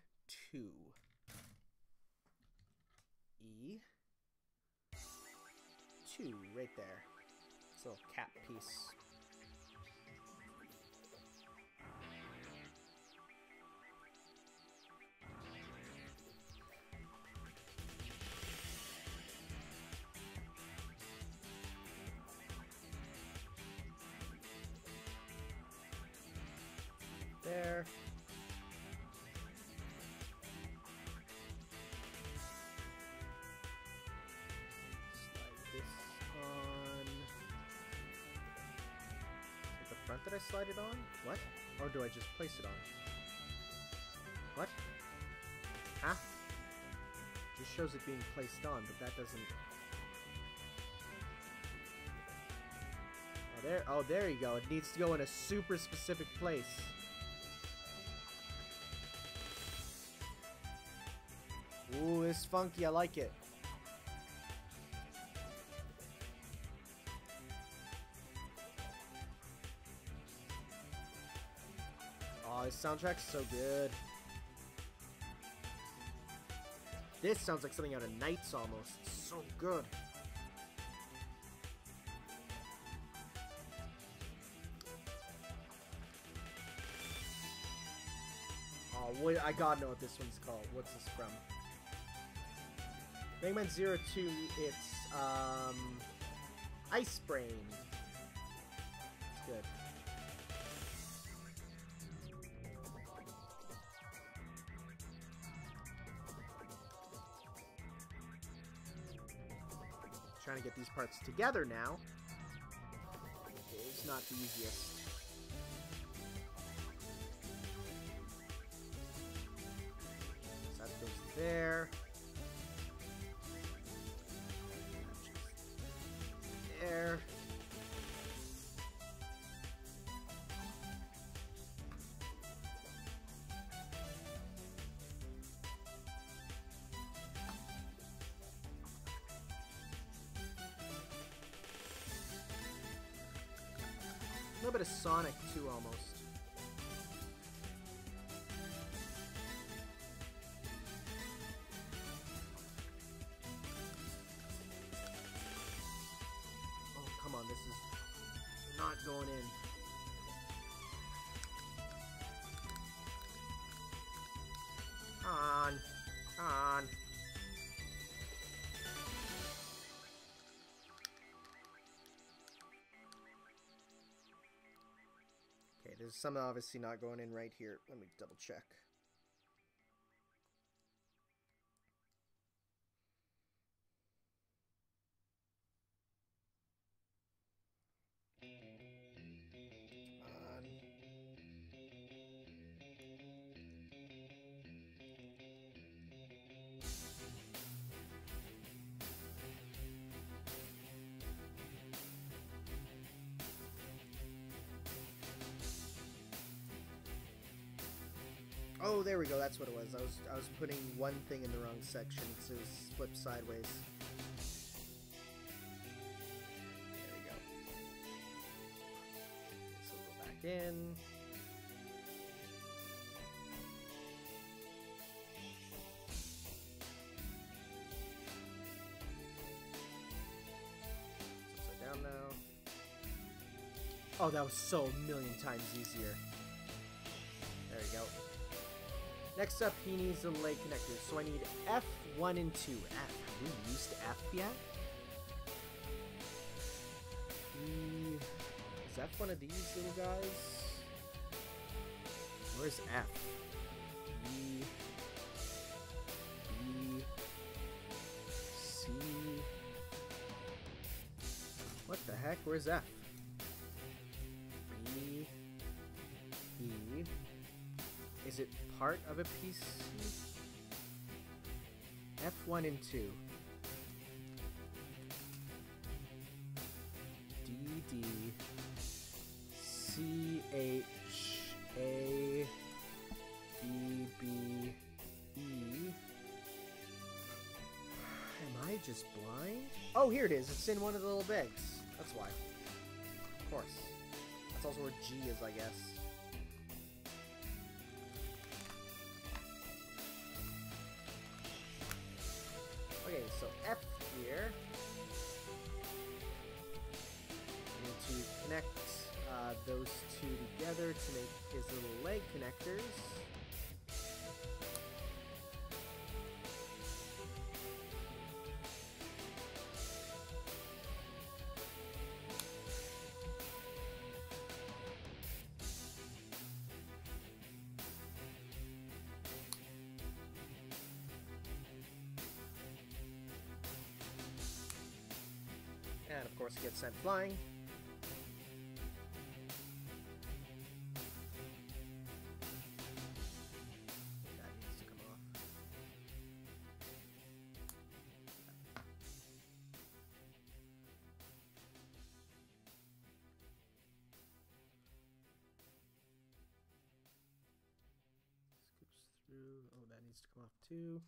E2, right there. This little cap piece. There. Slide this on. Is it the front that I slide it on? What? Or do I just place it on? What? Huh? Just shows it being placed on, but that doesn't... Oh, there you go. It needs to go in a super specific place. Ooh, it's funky. I like it. Oh, this soundtrack's so good. This sounds like something out of Nights almost. It's so good. Oh, wait, I gotta know what this one's called. What's this from? Megaman Zero 2, it's, Ice Brain. It's good. trying to get these parts together now is not the easiest. So that goes there. There. A little bit of Sonic too, almost. Oh, come on, this is not going in. On. On. Okay, there's some obviously not going in right here. Let me double check. Oh, there we go. That's what it was. I was putting one thing in the wrong section, so it was flipped sideways. There we go. So we'll go back in. It's upside down now. Oh, that was so a million times easier. There we go. Next up, he needs a leg connector, so I need F1 and 2. F. Have we used F yet? Is F one of these little guys? Where's F? B. B. C. What the heck? Where's F? B. E. Is it part of a PC? F1 and 2. D, D, C, H, A, B, B, E. Am I just blind? Oh, here it is. It's in one of the little bags. That's why. Of course. That's also where G is, I guess. Okay, so F here. I need to connect those two together to make his little leg connectors. And of course it gets sent flying. That needs to come off. Scoops through. Oh, that needs to come off too.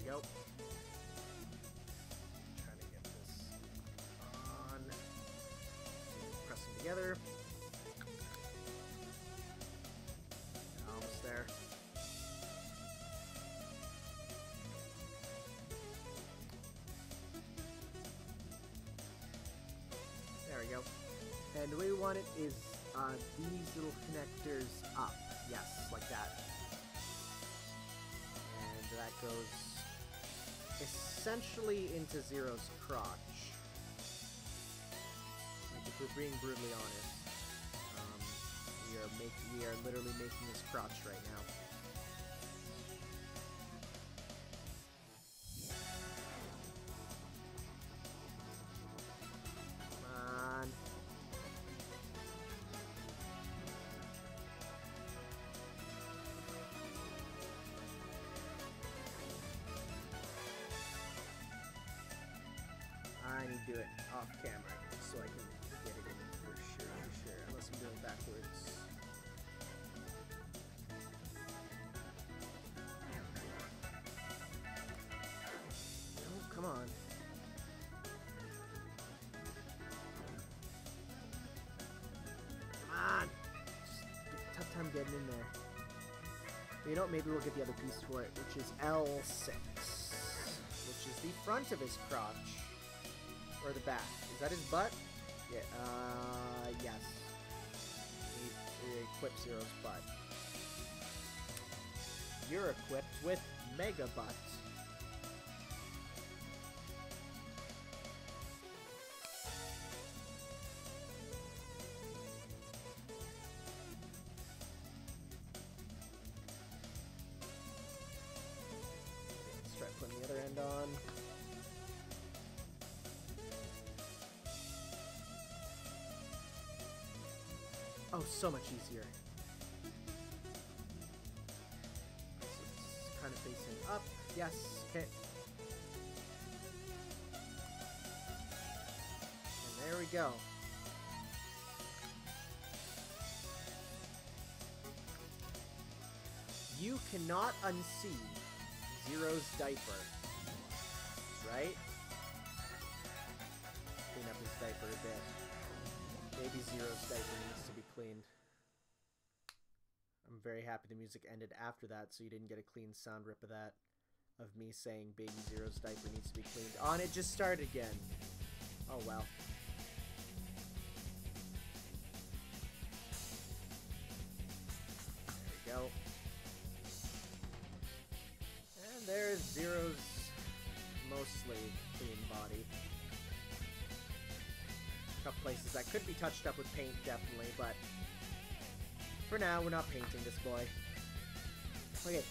Go. Trying to get this on. Press them together. Almost there. There we go. And the way we want it is these little connectors up. Yes, like that. And that goes essentially into Zero's crotch. Like, if we're being brutally honest, we are literally making his crotch right now. I need to do it off camera so I can get it in for sure, unless I'm doing it backwards. No, come on. Come on! Just a tough time getting in there. But you know what, maybe we'll get the other piece for it, which is L6. Which is the front of his crotch. Or the back. Is that his butt? Yeah, yes. We equip Zero's butt. You're equipped with Mega Butt. Let's try putting the other end on. Oh, so much easier. So it's kind of facing up. Yes, okay. And there we go. You cannot unsee Zero's diaper, right? Clean up his diaper a bit. Maybe Zero's diaper needs to be cleaned. I'm very happy the music ended after that, so you didn't get a clean sound rip of that. Of me saying Baby Zero's diaper needs to be cleaned. Oh, and it just started again. Oh, well. There we go. And there's Zero's mostly clean body. Couple places that could be touched up with paint, definitely, but for now, we're not painting this boy. Okay, so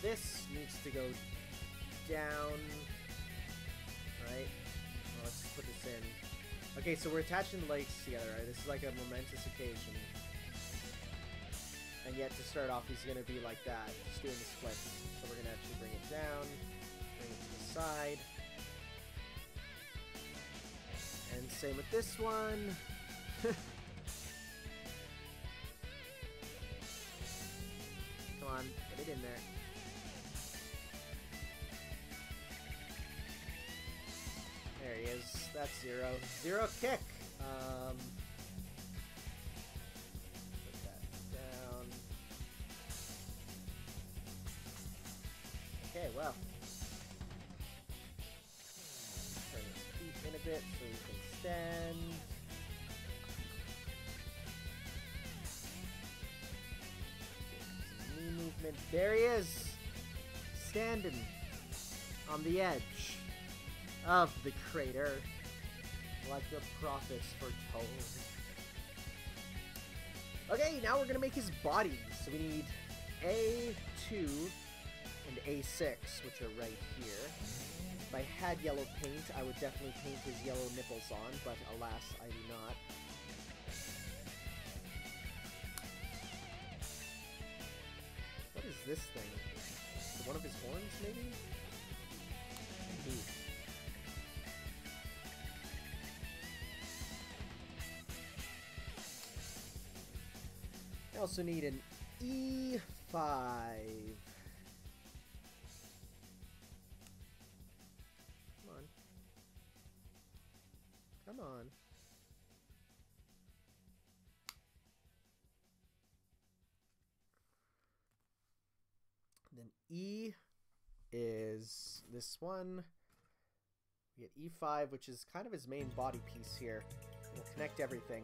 this needs to go down, right? Well, let's put this in. Okay, so we're attaching the legs together, right? This is like a momentous occasion. And yet, to start off, he's going to be like that, just doing the splits. So we're going to actually bring it down, bring it to the side. And same with this one. Come on, get it in there. There he is. That's Zero. Zero kick. Put that down. Okay, well. Turn his feet in a bit so we can stand. Some knee movement. There he is, standing on the edge of the crater, like the prophets foretold. Okay, now we're gonna make his body. So we need A2 and A6, which are right here. If I had yellow paint, I would definitely paint his yellow nipples on, but alas, I do not. What is this thing? Is it one of his horns, maybe? Maybe. I also need an E5. Come on. Then E is this one. We get E5, which is kind of his main body piece here. We'll connect everything.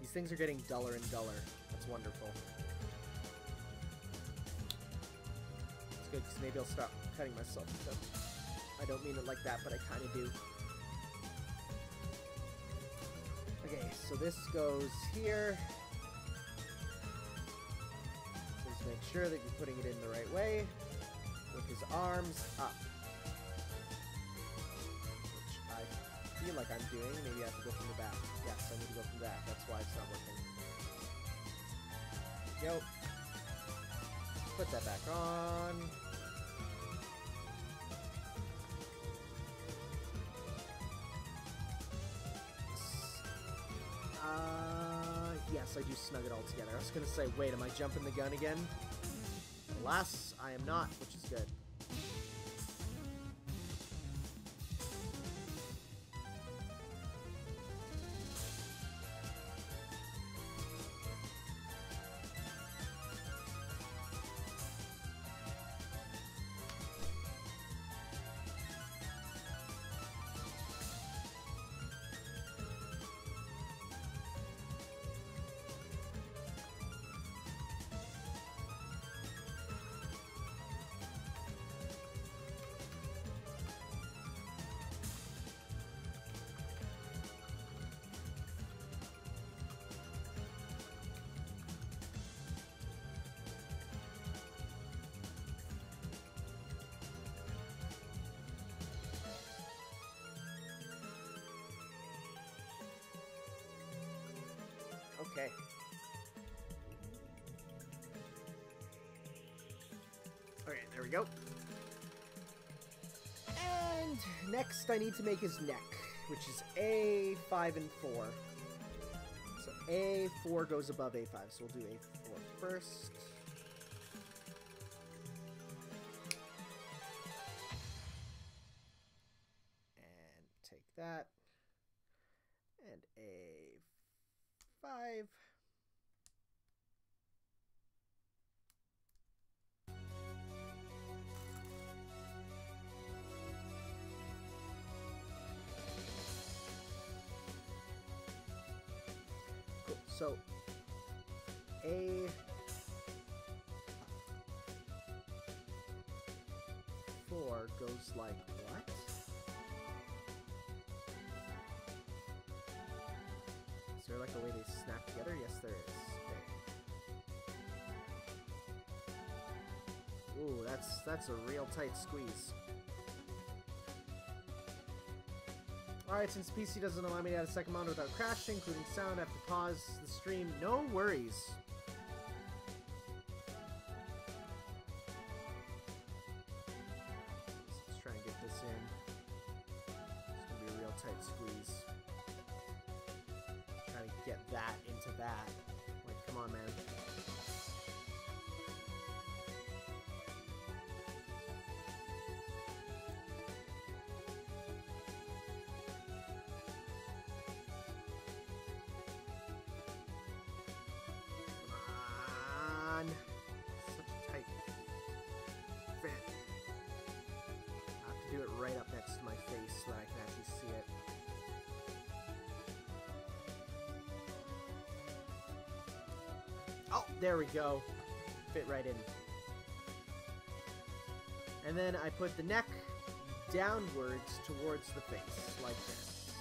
These things are getting duller and duller. That's wonderful. It's good, because maybe I'll stop cutting myself with them. I don't mean it like that, but I kind of do. Okay, so this goes here. So just make sure that you're putting it in the right way. With his arms up. Which I feel like I'm doing. Maybe I have to go from the back. Yes, I need to go from the back. That's why it's not working. There we go. Put that back on. Yes, I do snug it all together. I was gonna say, wait, am I jumping the gun again? Alas, I am not, which is good. Okay. Okay, there we go. And next I need to make his neck, which is A5 and 4. So A4 goes above A5, so we'll do A4 first. And take that. And A5. Cool. So A4 goes like what? Is there like a way they snap together? Yes, there is. Okay. Ooh, that's a real tight squeeze. Alright, since PC doesn't allow me to add a second monitor without crashing, including sound, I have to pause the stream. No worries. Let's try and get this in. It's gonna be a real tight squeeze. Trying to get that into that. Like, come on, man. Such a tight fit. I have to do it right up next to my face so that I can actually see it. Oh, there we go. Fit right in. And then I put the neck downwards towards the face, like this.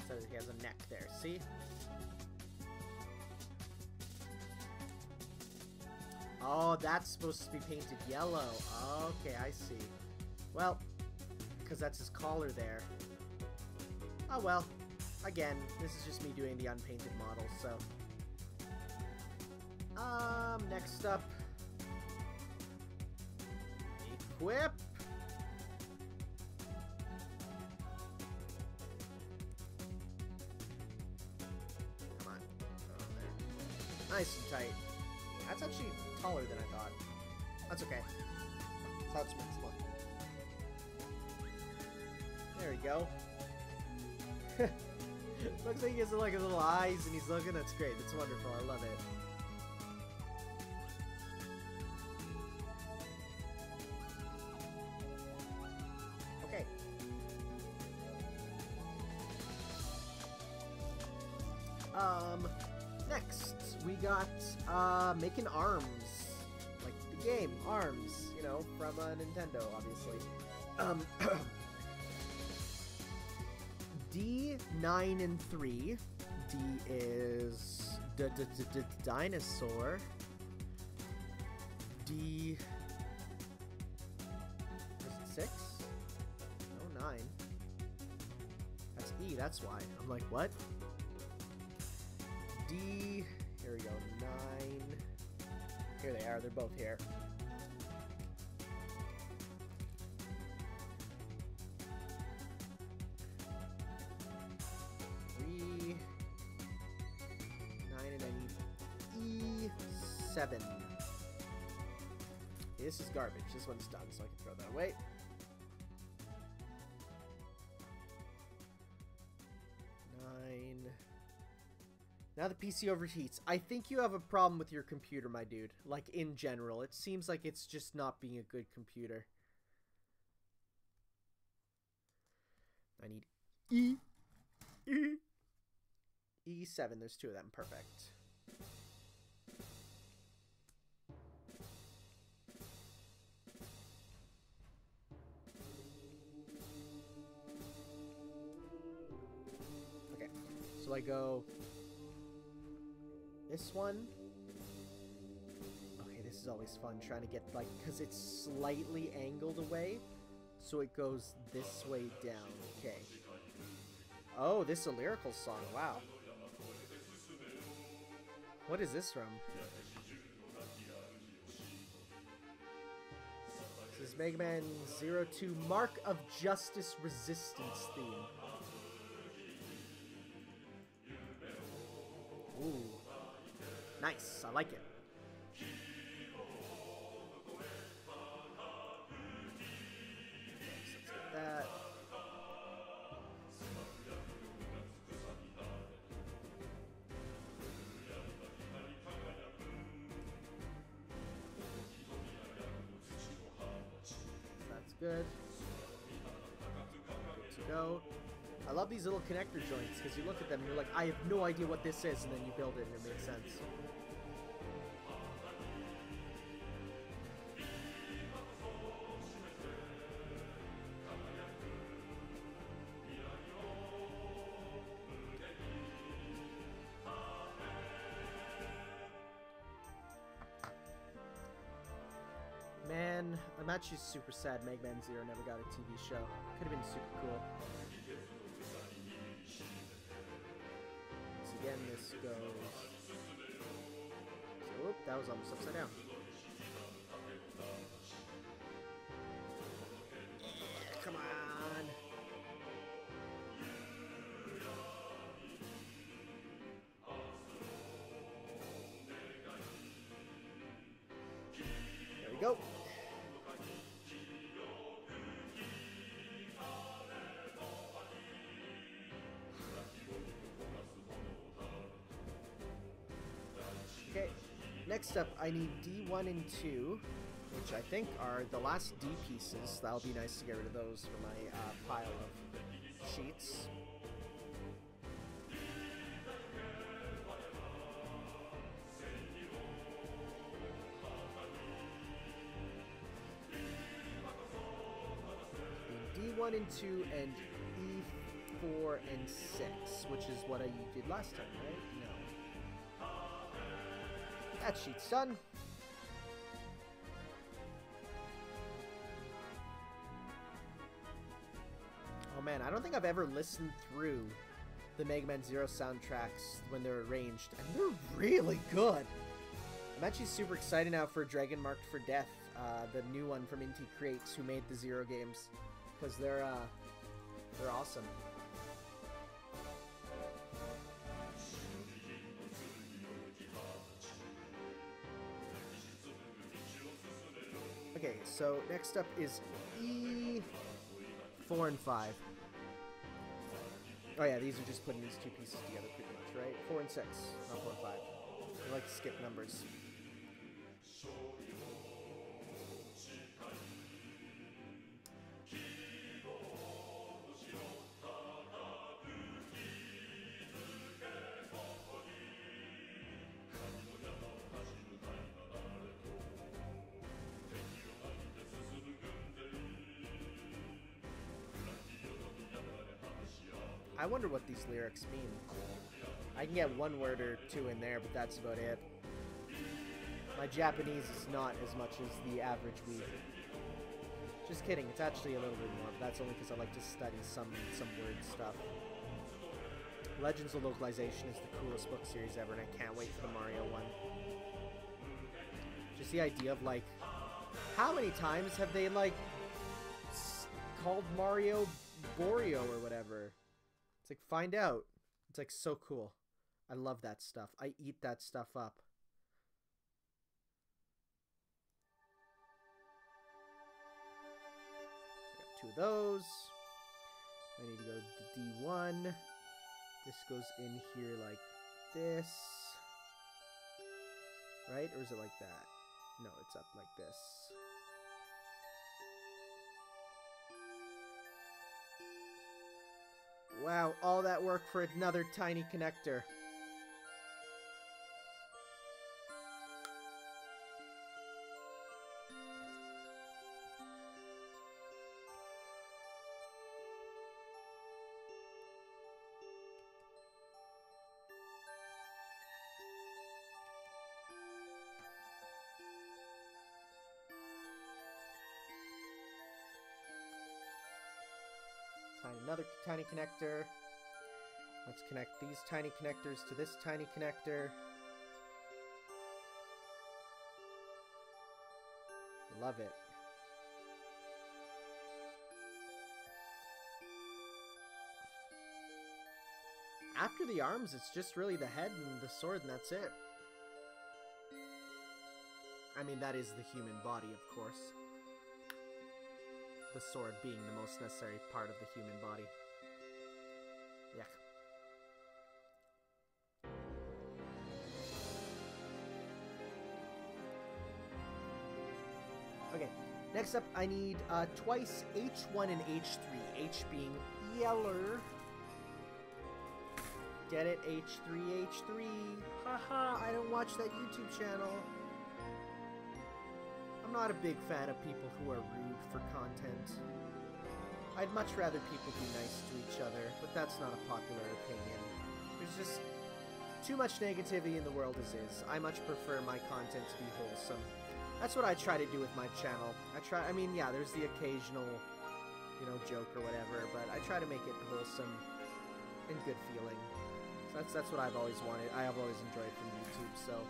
So he has a neck there, see? Oh, that's supposed to be painted yellow. Okay, I see. Well, because that's his collar there. Oh well. Again, this is just me doing the unpainted model, so. Next up. Equip. Come on. Oh, there. Nice and tight. That's actually taller than I thought. That's okay. That's how it's meant to look. There we go. Looks like he has like his little eyes and he's looking. That's great. That's wonderful. I love it. Okay. Next, we got making arms. Like the game, ARMS, you know, from Nintendo, obviously. D9 and 3. D is dinosaur. D... Is it 6? No, 9. That's E, that's why. I'm like, what? D... Here we go, 9... Here they are, they're both here. E7. This is garbage. This one's done, so I can throw that away. Now the PC overheats. I think you have a problem with your computer, my dude. Like, in general. It seems like it's just not being a good computer. I need E7. There's 2 of them. Perfect. Okay. So I go... This one. Okay, this is always fun trying to get, like, because it's slightly angled away. So it goes this way down. Okay. Oh, this is a lyrical song. Wow. What is this from? This is Megaman Zero 2 Mark of Justice Resistance theme. Ooh. Nice, I like it. Okay, so let's get that. That's good. Good to go. I love these little connector joints because you look at them and you're like, I have no idea what this is, and then you build it and it makes sense. Man, I'm actually super sad Megaman Zero never got a TV show. Could have been super cool. So again, this goes... So, whoop, that was almost upside down. Yeah, come on! There we go. Next up, I need D1 and 2, which I think are the last D pieces. That'll be nice to get rid of those for my pile of sheets. D1 and 2 and E4 and 6, which is what I did last time, right? No. That sheet's done. Oh man, I don't think I've ever listened through the Mega Man Zero soundtracks when they're arranged, and they're really good. I'm actually super excited now for Dragon Marked for Death, the new one from Inti Creates, who made the Zero games, because they're awesome. Okay, so next up is E4 and 5. Oh yeah, these are just putting these 2 pieces together pretty much, right? 4 and 6, not 4 and 5. I like to skip numbers. I wonder what these lyrics mean. I can get one word or two in there, but that's about it. My Japanese is not as much as the average weeb. Just kidding, it's actually a little bit more, but that's only because I like to study some word stuff. Legends of Localization is the coolest book series ever, and I can't wait for the Mario one. Just the idea of, like, how many times have they, like, called Mario Borio or whatever? It's like, find out. It's, like, so cool. I love that stuff. I eat that stuff up. So I got 2 of those. I need to go to D1. This goes in here like this. Right? Or is it like that? No, it's up like this. Wow, all that work for another tiny connector. Find another tiny connector. Let's connect these tiny connectors to this tiny connector. Love it. After the arms, it's just really the head and the sword, and that's it. I mean, that is the human body, of course. The sword being the most necessary part of the human body. Yeah. Okay, next up I need twice H1 and H3. H being yeller. Get it? H3, H3. Haha, I don't watch that YouTube channel. I'm not a big fan of people who are rude for content. I'd much rather people be nice to each other, but that's not a popular opinion. There's just too much negativity in the world as is. I much prefer my content to be wholesome. That's what I try to do with my channel. I mean, yeah, there's the occasional, you know, joke or whatever, but I try to make it wholesome and good feeling. So that's what I've always wanted. I have always enjoyed from YouTube, so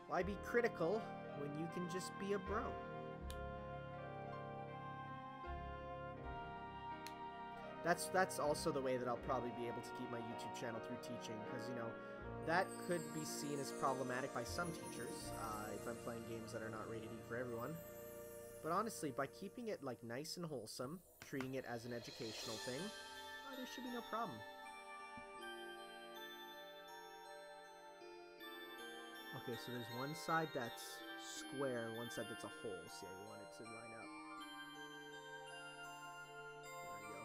why be critical when you can just be a bro? That's also the way that I'll probably be able to keep my YouTube channel through teaching, because, you know, that could be seen as problematic by some teachers if I'm playing games that are not rated E for everyone. But honestly, by keeping it, like, nice and wholesome, treating it as an educational thing, there should be no problem. Okay, so there's one side that's square and one side that's a hole. See, I want it to line up. There we go.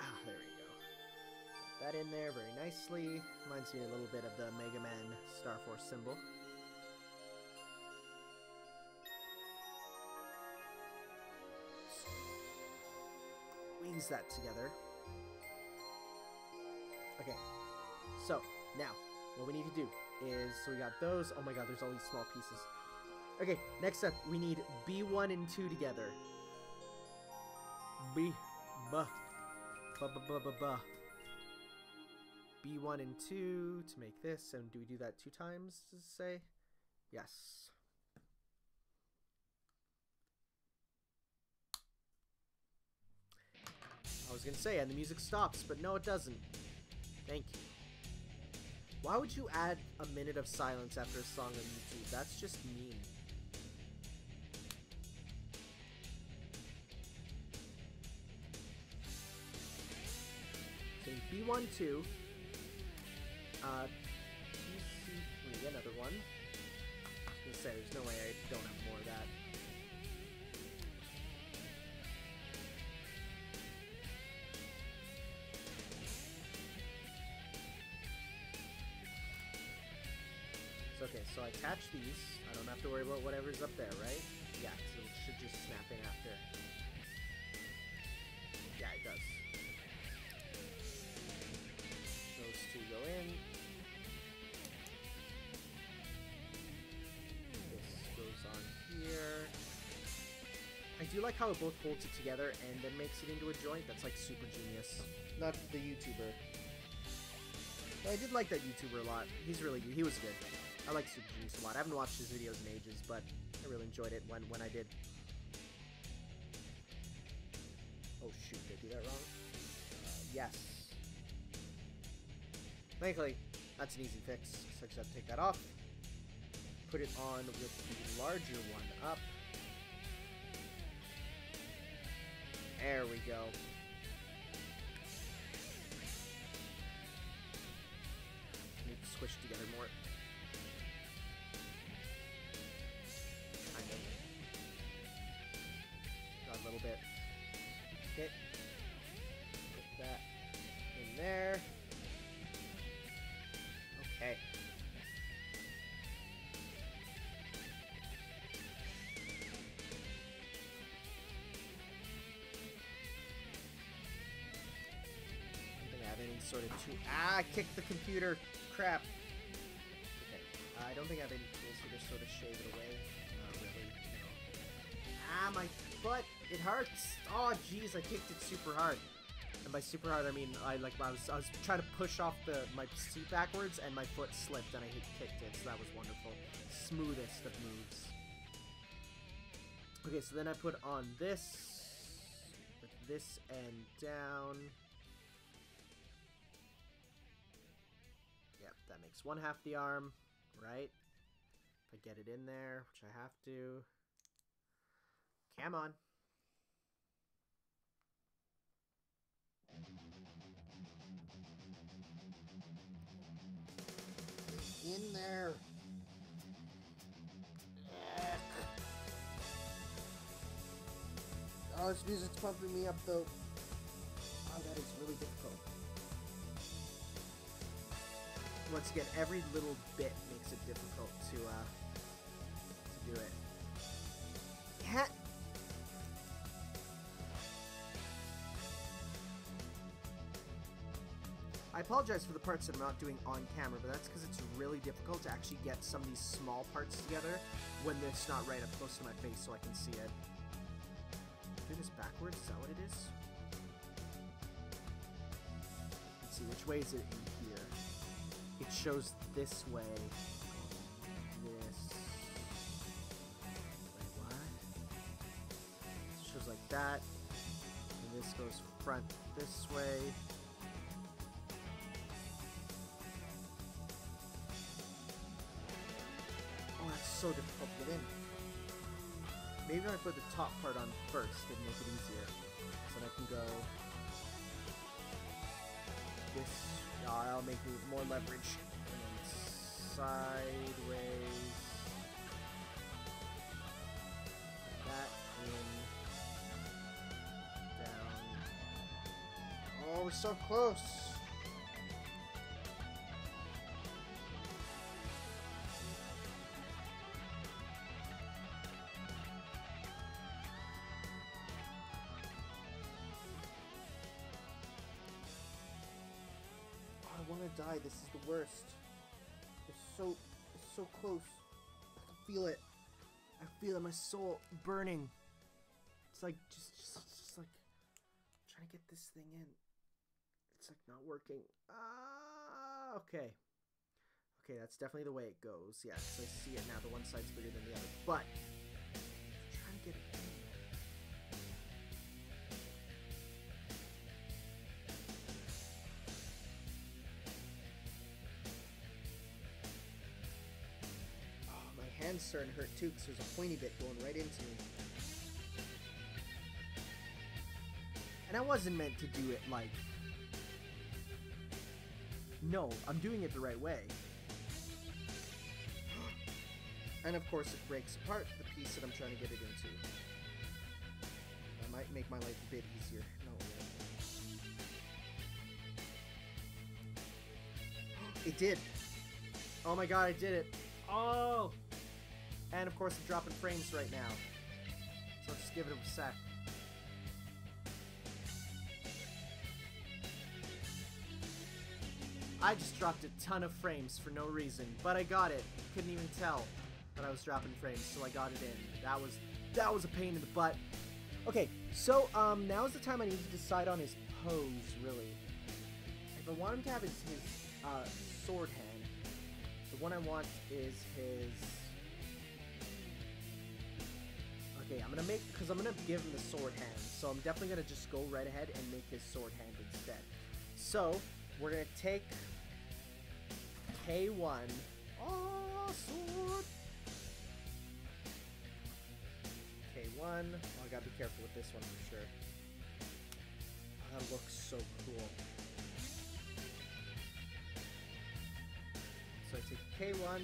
Ah, there we go. Put that in there very nicely. Reminds me a little bit of the Megaman Star Force symbol. Squeeze that together. Okay, so now what we need to do is, so we got those. Oh my god, there's all these small pieces. Okay, next up we need B1 and 2 together. B1 and 2 to make this, and do we do that 2 times to say? Yes. I was gonna say, and the music stops, but no, it doesn't. Thank you. Why would you add a minute of silence after a song on YouTube? That's just mean. Okay, B1, 2. PC3, another one. I was gonna say, there's no way I don't have more of that. Okay, so I attach these. I don't have to worry about whatever's up there, right? Yeah, so it should just snap in after. Yeah, it does. Those two go in. This goes on here. I do like how it both holds it together and then makes it into a joint. That's like super genius. Not the YouTuber. But I did like that YouTuber a lot. He's really good. He was good. I like Super Genius a lot. I haven't watched his videos in ages, but I really enjoyed it when I did. Oh shoot, did I do that wrong? Yes. Thankfully, that's an easy fix. So I just have to take that off. Put it on with the larger one up. There we go. Need to squish together more. Kind of. Got a little bit. Okay. Put that in there. Okay. Sort of too. I kicked the computer. Crap. Okay. I don't think I have any tools to just sort of shave it away. Not really. No. My butt. It hurts. Oh, jeez. I kicked it super hard. And by super hard, I mean I was trying to push off my seat backwards, and my foot slipped, and I kicked it. So that was wonderful. Smoothest of moves. Okay, so then I put on this with this end down. That makes one half the arm, right? If I get it in there, which I have to. Come on. In there. Oh, this music's pumping me up, though. Oh, that is really difficult. Once again, every little bit makes it difficult to do it. Yeah. I apologize for the parts that I'm not doing on camera, but that's because it's really difficult to actually get some of these small parts together when it's not right up close to my face so I can see it. Do this backwards? Is that what it is? Let's see, which way is it in here? It shows this way. This. Wait, what? It shows like that. And this goes front this way. Oh, that's so difficult to get in. Maybe if I put the top part on first, it'd make it easier. So then I can go this. I'll make me more leverage. And sideways. Put that in. Down. Oh, we're so close. I want to die. This is the worst. It's so close. I can feel it. I feel it in my soul burning. It's like just like trying to get this thing in. It's like not working. Okay. Okay, that's definitely the way it goes. Yes, I see it now. The one side's bigger than the other, but I'm trying to get it in. Hand's starting to hurt too because there's a pointy bit going right into me. And I wasn't meant to do it like... No, I'm doing it the right way. And of course it breaks apart the piece that I'm trying to get it into. That might make my life a bit easier. No, it did. Oh my god, I did it. Oh! And of course I'm dropping frames right now. So let's just give it a sec. I just dropped a ton of frames for no reason, but I got it. Couldn't even tell that I was dropping frames, so I got it in. That was a pain in the butt. Okay, so now is the time I need to decide on his pose, really. If I want him to have his sword hand, the one I want is his... Okay, I'm gonna give him the sword hand, so I'm definitely gonna just go right ahead and make his sword hand instead. So, we're gonna take K1. Oh, sword! K1. Oh, I gotta be careful with this one for sure. Oh, that looks so cool. So I take K1.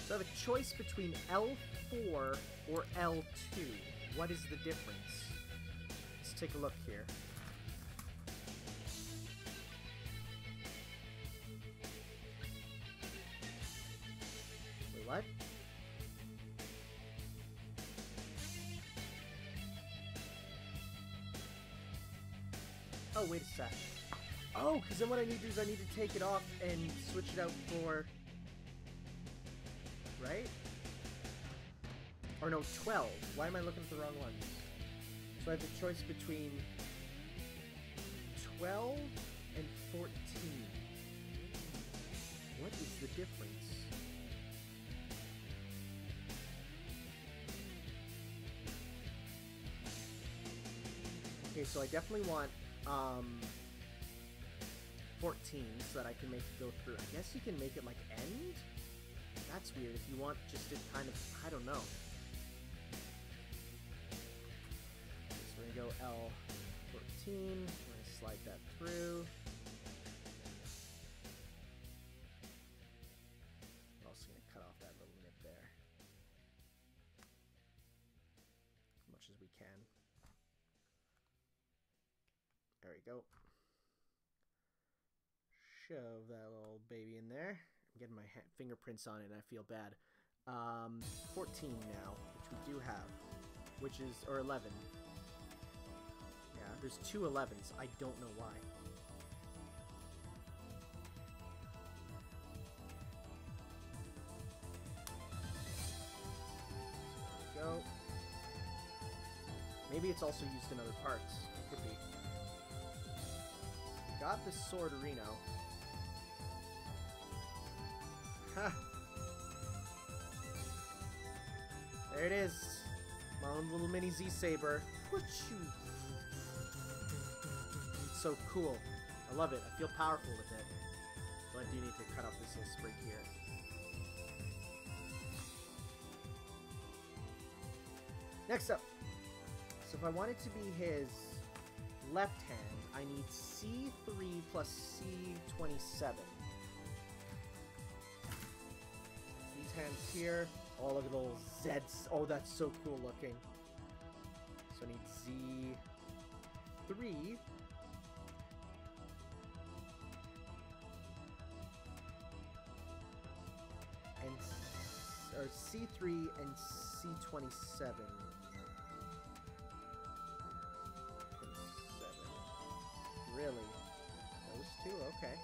So I have a choice between L4 or L2. What is the difference? Let's take a look here. Wait, what? Oh, wait a sec. Oh, because then what I need to do is I need to take it off and switch it out for... Right? Or no, 12. Why am I looking at the wrong one? So I have the choice between 12 and 14. What is the difference? Okay, so I definitely want 14 so that I can make it go through. I guess you can make it like end? That's weird if you want just to kind of, I don't know. So we're gonna go L14, we're gonna slide that through. I'm also gonna cut off that little nip there. As much as we can. There we go. Shove that little baby in there. I'm getting my fingerprints on it and I feel bad. 14 now, which we do have. Which is, or 11. Yeah, there's two 11s. I don't know why. There we go. Maybe it's also used in other parts. Could be. Got the sword Reno. Ha! There it is. My own little mini Z-Saber. It's so cool. I love it. I feel powerful with it. So I do need to cut off this little sprig here. Next up. So if I want it to be his left hand, I need C3 plus C27. These hands here. Oh, look at the little Zs. Oh, that's so cool looking. So I need Z3. And, or C3 and C27. Really? Those two? Okay.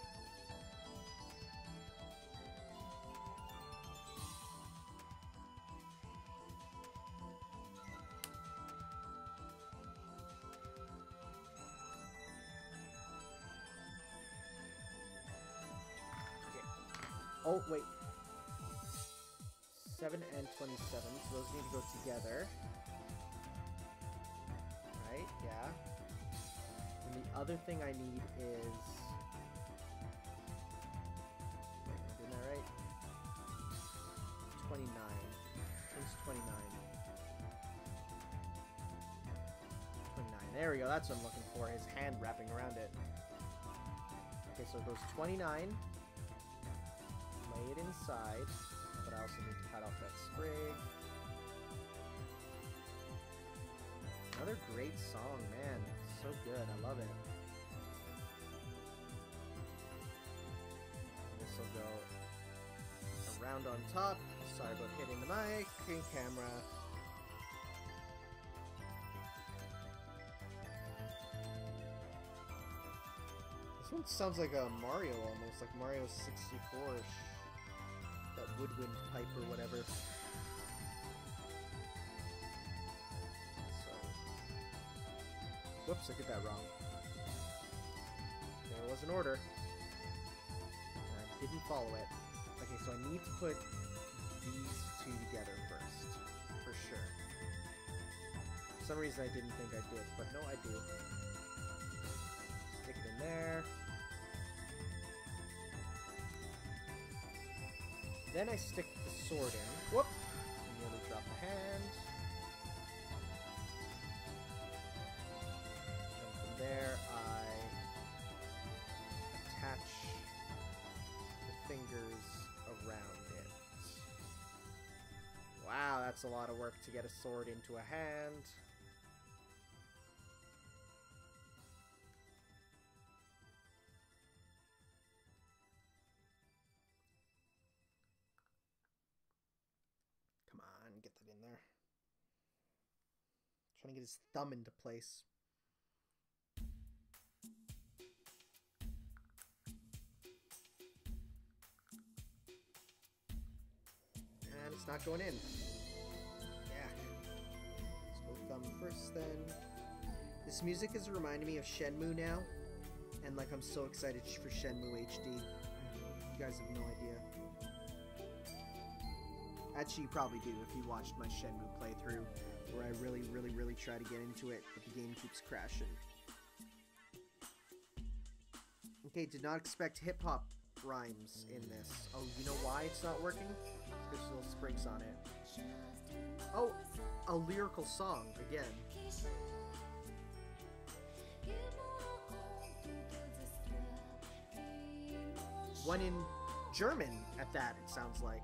Oh, wait. 7 and 27, so those need to go together. Right, yeah. And the other thing I need is... Wait, am I doing that right? 29. Where's 29? 29. There we go, that's what I'm looking for. His hand wrapping around it. Okay, so it goes 29. Lay it inside, but I also need to cut off that sprig. Another great song, man. So good, I love it. around on top. Sorry about hitting the mic and camera. This one sounds like a Mario almost, like Mario 64-ish. That woodwind pipe or whatever. So, whoops, I did that wrong. There was an order. And I didn't follow it. Okay, so I need to put these two together first. For sure. For some reason I didn't think I did, but no, I do. Stick it in there. Then I stick the sword in. Whoop! Nearly dropped the hand. And from there, I attach the fingers around it. Wow, that's a lot of work to get a sword into a hand. Get that in there. Trying to get his thumb into place. And it's not going in. Yeah. Let's go thumb first then. This music is reminding me of Shenmue now. And like I'm so excited for Shenmue HD. You guys have no idea. Actually, you probably do if you watched my Shenmue playthrough, where I really try to get into it, but the game keeps crashing. Okay, did not expect hip-hop rhymes in this. Oh, you know why it's not working? There's little sprigs on it. Oh, a lyrical song, again. One in German, at that, it sounds like.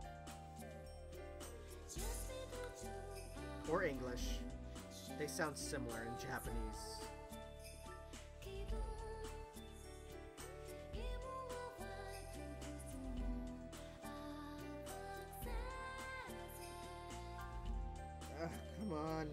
Or English. They sound similar in Japanese. Come on.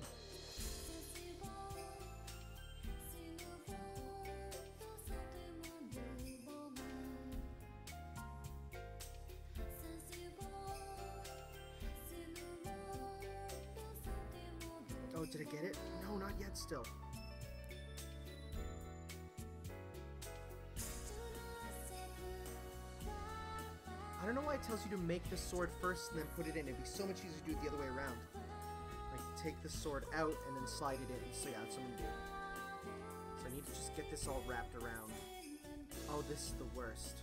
Oh, did I get it? No, not yet still. I don't know why it tells you to make the sword first and then put it in. It'd be so much easier to do it the other way around. Like, take the sword out and then slide it in. So yeah, that's what I'm gonna do. So I need to just get this all wrapped around. Oh, this is the worst.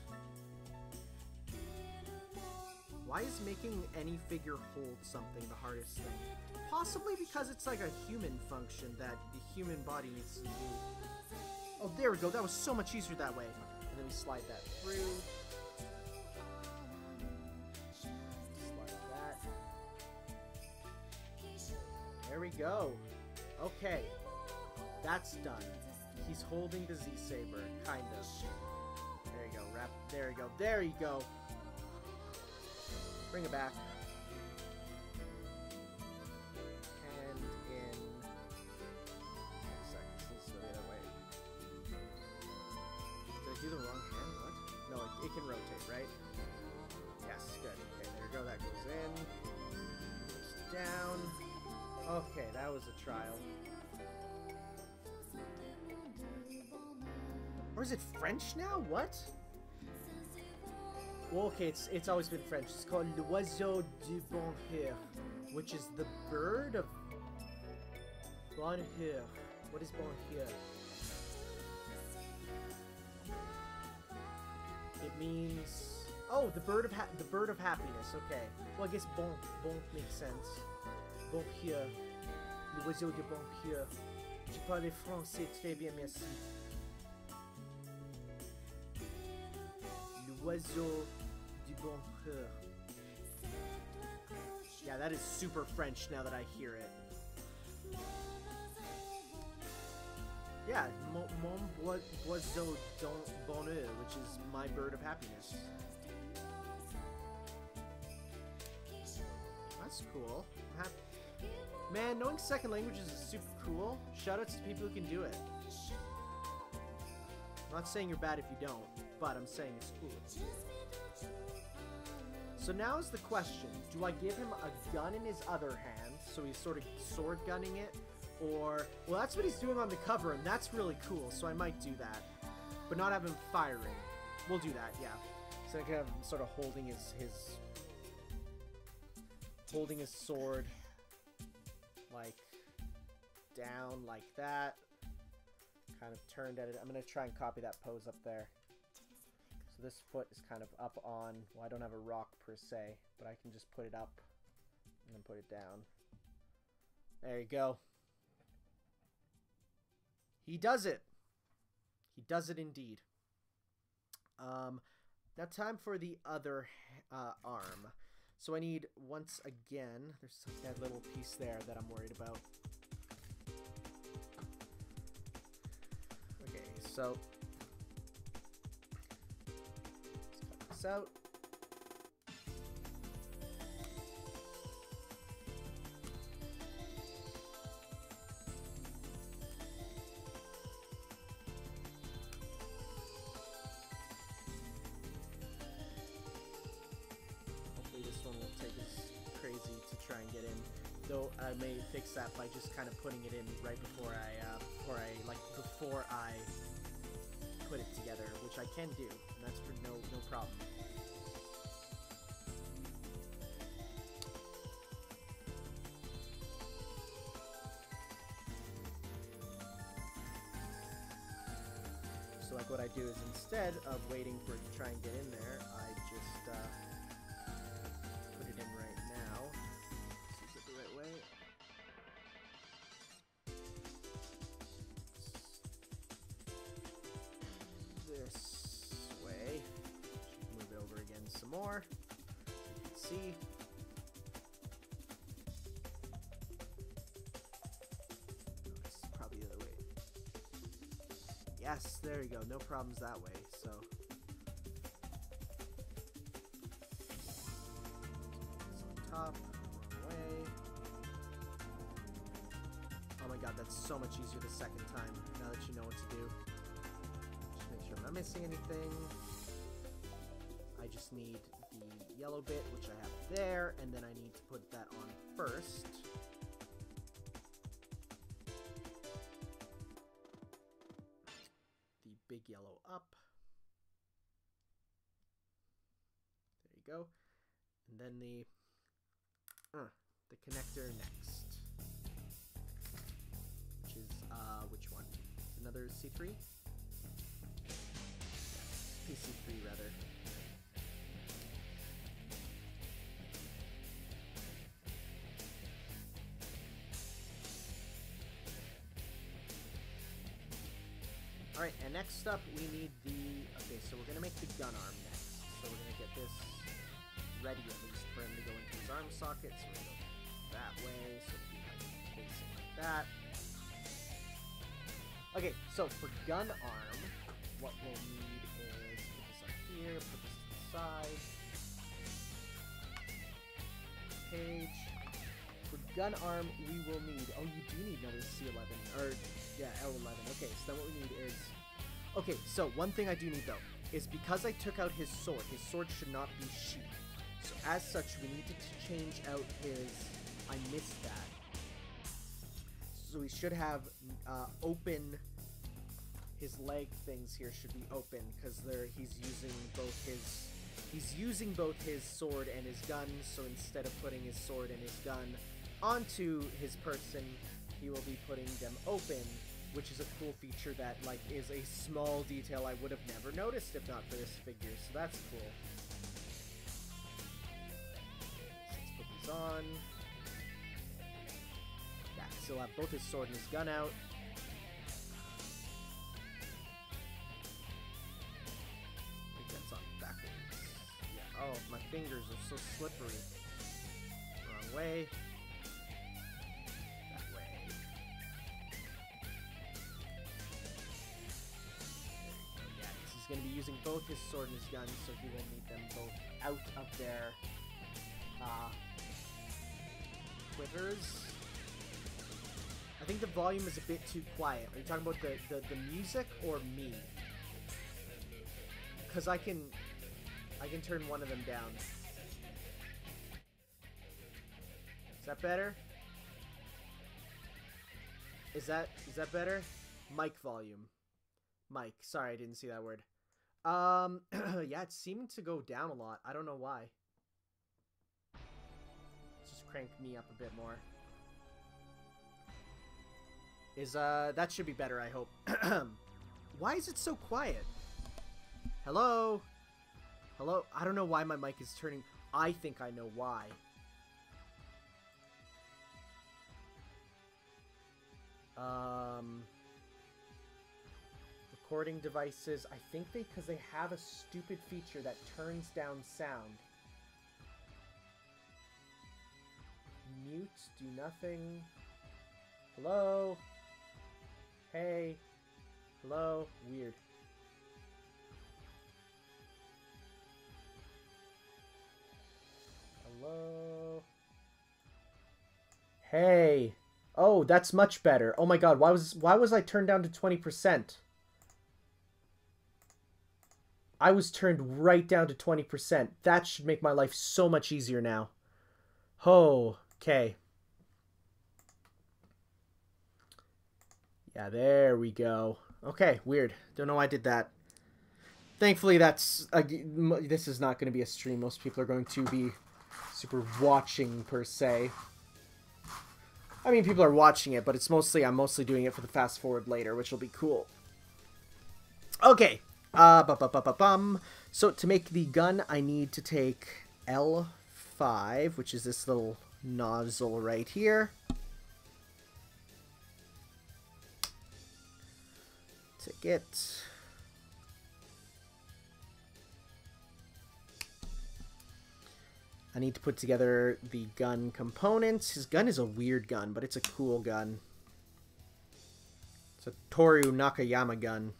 Why is making any figure hold something the hardest thing? Possibly because it's like a human function that the human body needs to do. Oh, there we go. That was so much easier that way. And then we slide that through. Slide that. There we go. Okay. That's done. He's holding the Z-Saber, kind of. There you go. Wrap. There you go. There you go. Bring it back. Hand in. 10 seconds. Let's go the other way. Did I do the wrong hand? What? No, it can rotate, right? Yes, good. Okay, there you go. That goes in. Goes down. Okay, that was a trial. Or is it French now? What? Well, okay, it's always been French. It's called l'oiseau du bonheur, which is the bird of bonheur. What is bonheur? It means the bird of happiness. Okay. Well, I guess bon makes sense. Bonheur, l'oiseau du bonheur. Je parle français très bien, merci. L'oiseau du bonheur. Yeah, that is super French now that I hear it. Yeah, mon oiseau du bonheur, which is my bird of happiness. That's cool. Man, knowing second languages is super cool. Shoutouts to people who can do it. I'm not saying you're bad if you don't, but I'm saying it's cool. So now is the question, do I give him a gun in his other hand, so he's sort of sword gunning it, or, well, that's what he's doing on the cover, and that's really cool, so I might do that, but not have him firing. We'll do that, yeah. So I can have him sort of holding his sword, like, down like that, kind of turned at it. I'm going to try and copy that pose up there. So this foot is kind of up on, well, I don't have a rock per se, but I can just put it up and then put it down. There you go. He does it. He does it indeed. Now time for the other arm. So I need, once again, there's that little piece there that I'm worried about. Okay, so let's cut this out. Though I may fix that by just kind of putting it in right before I put it together, which I can do, and that's for no problem. So like what I do is, instead of waiting for it to try and get in there, I just put it in right now. Is it the right way? This way. Move it over again some more, so you can see. This is probably the other way. Yes, there you go. No problems that way. So top, wrong way. Oh my god, that's so much easier the second time, now that you know what to do. Just make sure I'm not missing anything. I just need the yellow bit, which I have there, and then I need to put that on first. The big yellow up. There you go. And then the connector next, which is which one? Another C3? Yes, PC3 rather. All right, and next up we need the. Okay, so we're gonna make the gun arm next. So we're gonna get this ready at least for him to go into his arm socket. So we're gonna go that way, so we can face it like that. Okay, so for gun arm, what we'll need is put this up here, put this to the side. Page. For gun arm, we will need. Oh, you do need another C11, or yeah, L11. Okay, so then what we need is. Okay, so one thing I do need though is, because I took out his sword should not be sheathed. So as such, we need to change out his. I missed that. So we should have open. His leg things here should be open because he's using both his sword and his gun. So instead of putting his sword and his gun onto his person, he will be putting them open, which is a cool feature that is a small detail I would have never noticed if not for this figure. So that's cool. So let's put these on. Yeah, so he'll have both his sword and his gun out. I think that's on backwards. Yeah. Oh, my fingers are so slippery. Wrong way. That way. There you go. Yeah, he's going to be using both his sword and his gun, so he will need them both out of their quivers. I think the volume is a bit too quiet. Are you talking about the music or me? Because I can turn one of them down. Is that better? Is that better? Mic volume. Mic. Sorry, I didn't see that word. Yeah, it's seeming to go down a lot. I don't know why. Let's just crank me up a bit more. That should be better, I hope. Why is it so quiet? Hello? Hello? I don't know why my mic is turning. I think I know why. Recording devices. I think because they have a stupid feature that turns down sound. Mute, do nothing. Hello? Hey. Hello? Weird. Hello? Hey. Oh, that's much better. Oh my god, why was I turned down to 20%? I was turned right down to 20%. That should make my life so much easier now. Oh, okay. Yeah, there we go. Okay, weird. Don't know why I did that. Thankfully, this is not going to be a stream. Most people are going to be super watching, per se. I mean, people are watching it, but it's mostly, I'm mostly doing it for the fast forward later, which will be cool. Okay. So to make the gun, I need to take L5, which is this little nozzle right here. Take it. I need to put together the gun components. His gun is a weird gun, but it's a cool gun. It's a Toru Nakayama gun.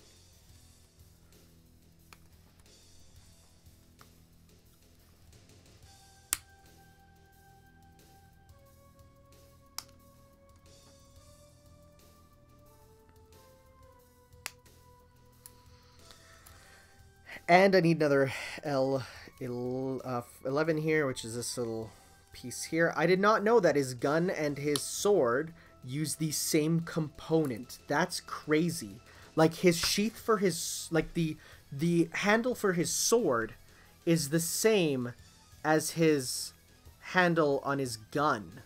And I need another L11 here, which is this little piece here. I did not know that his gun and his sword use the same component. That's crazy. Like his sheath for his, like the handle for his sword is the same as his handle on his gun.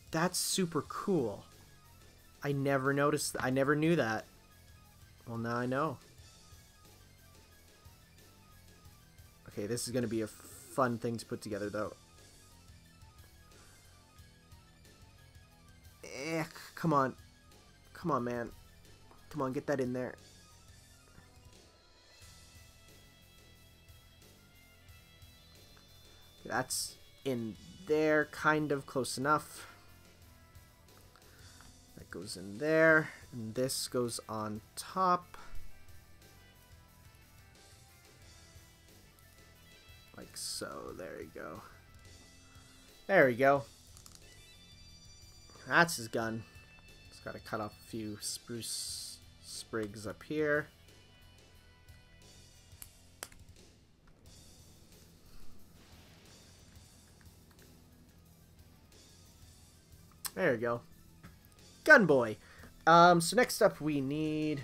That's super cool. I never noticed, I never knew that. Well, now I know. Okay, this is going to be a fun thing to put together, though. Come on. Come on, man. Come on, get that in there. That's in there, kind of close enough. That goes in there, and this goes on top. Like so. There you go. There we go. That's his gun. Just gotta cut off a few spruce sprigs up here. There you go. Gun boy. So next up we need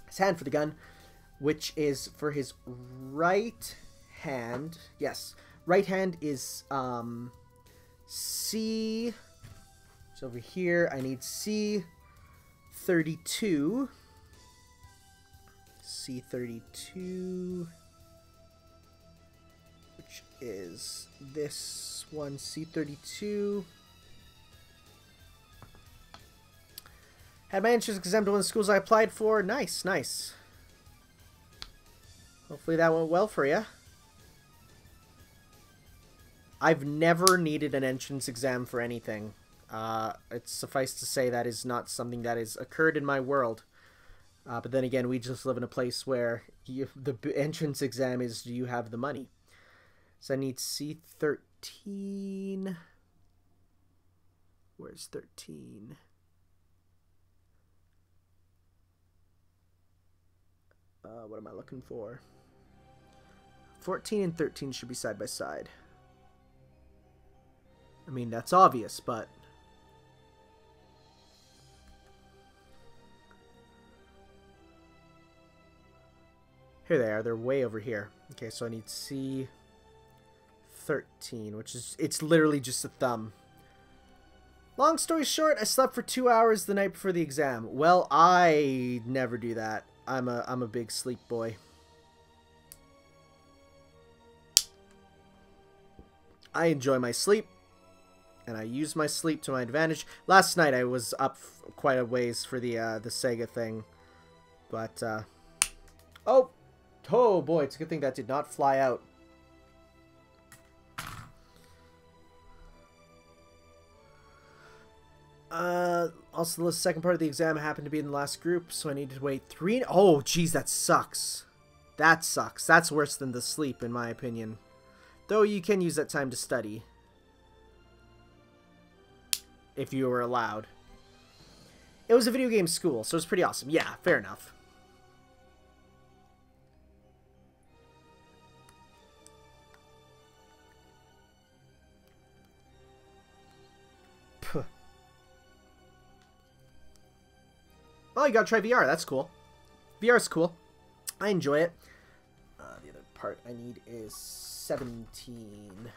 his hand for the gun, which is for his right hand. Yes, right hand is C. So over here I need C32. C32, which is this one. C32. Had my entrance exam to one of the schools I applied for. Nice, nice. Hopefully that went well for you. I've never needed an entrance exam for anything. It's suffice to say that is not something that has occurred in my world. But then again, we just live in a place where the entrance exam is, do you have the money? So I need C13. Where's 13? What am I looking for? 14 and 13 should be side by side. I mean, that's obvious, but... Here they are. They're way over here. Okay, so I need C13, which is... It's literally just a thumb. Long story short, I slept for 2 hours the night before the exam. Well, I never do that. I'm a big sleep boy. I enjoy my sleep, and I use my sleep to my advantage. Last night I was up quite a ways for the Sega thing, but oh boy, it's a good thing that did not fly out. Also, the second part of the exam happened to be in the last group, so I needed to wait 3... Oh, geez, that sucks. That sucks. That's worse than the sleep, in my opinion. Though you can use that time to study. If you were allowed. It was a video game school, so it was pretty awesome. Yeah, fair enough. Puh. Oh, you gotta try VR. That's cool. VR's cool. I enjoy it. The other part I need is 17.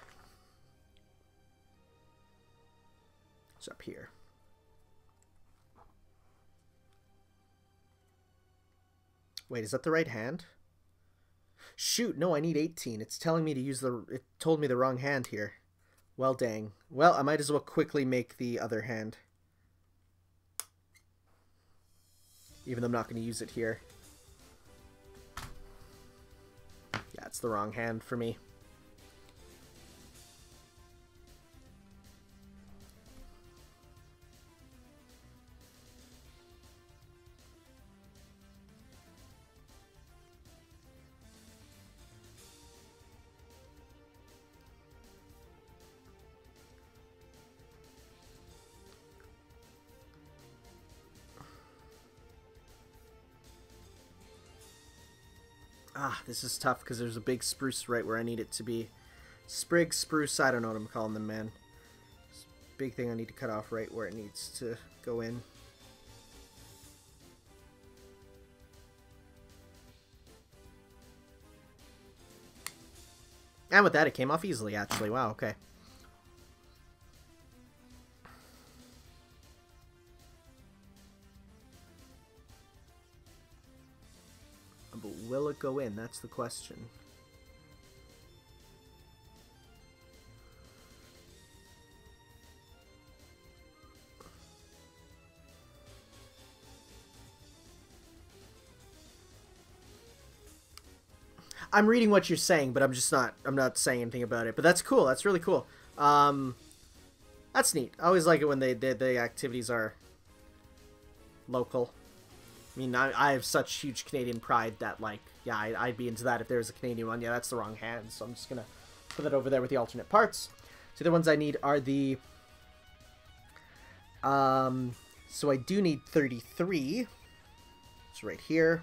It's up here. Wait, is that the right hand? Shoot, no, I need 18. It's telling me to use the... It told me the wrong hand here. Well, dang. Well, I might as well quickly make the other hand. Even though I'm not going to use it here. Yeah, it's the wrong hand for me. Ah, this is tough because there's a big spruce right where I need it to be. Sprig, spruce, I don't know what I'm calling them, man. Big thing I need to cut off right where it needs to go in. And with that, it came off easily, actually. Wow, okay. But will it go in? That's the question. I'm reading what you're saying, but I'm not saying anything about it. But that's cool. That's really cool. That's neat. I always like it when the activities are local. I mean, I have such huge Canadian pride that, like, yeah, I'd be into that if there was a Canadian one. Yeah, that's the wrong hand, so I'm just going to put that over there with the alternate parts. So the ones I need are the... so I do need 33. It's right here.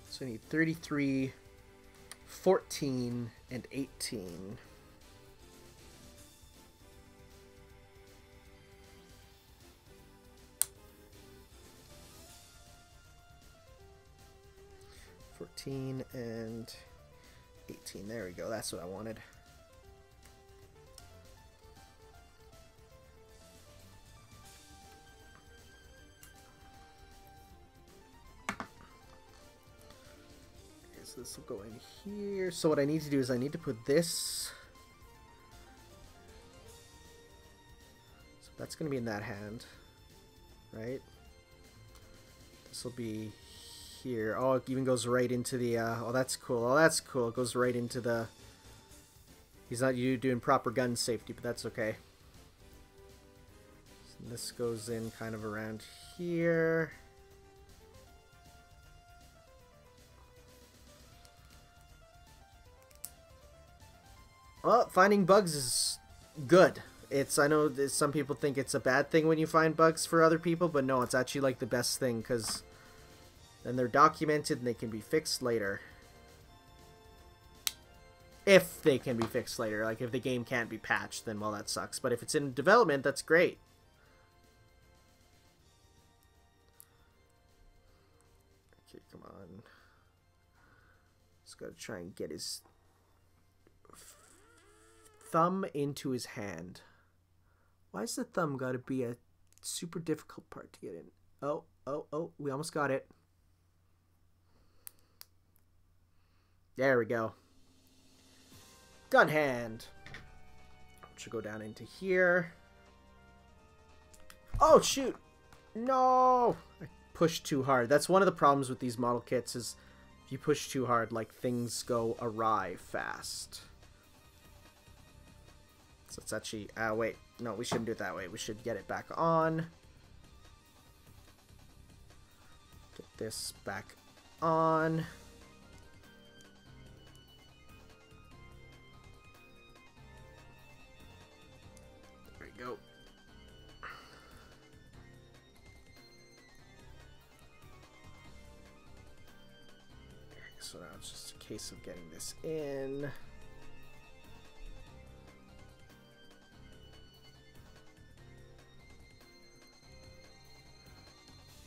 So I need 33... 14 and 18. And 18. There we go. That's what I wanted. So this will go in here. So what I need to do is I need to put this. So that's going to be in that hand, right? This will be here. Oh, it even goes right into the, oh, that's cool. Oh, that's cool. It goes right into the, he's not doing proper gun safety, but that's okay. So this goes in kind of around here. Well, finding bugs is good. I know that some people think it's a bad thing when you find bugs for other people, but no, it's actually like the best thing because then they're documented and they can be fixed later. If they can be fixed later. Like, if the game can't be patched, then, well, that sucks. But if it's in development, that's great. Okay, come on. Just gotta try and get his thumb into his hand. Why's the thumb gotta be a super difficult part to get in? Oh, we almost got it. There we go. Gun hand. Should go down into here. Oh, shoot. No. I pushed too hard. That's one of the problems with these model kits is if you push too hard, like, things go awry fast. So it's actually... wait. No, we shouldn't do it that way. We should get it back on. Get this back on. Go. So now it's just a case of getting this in.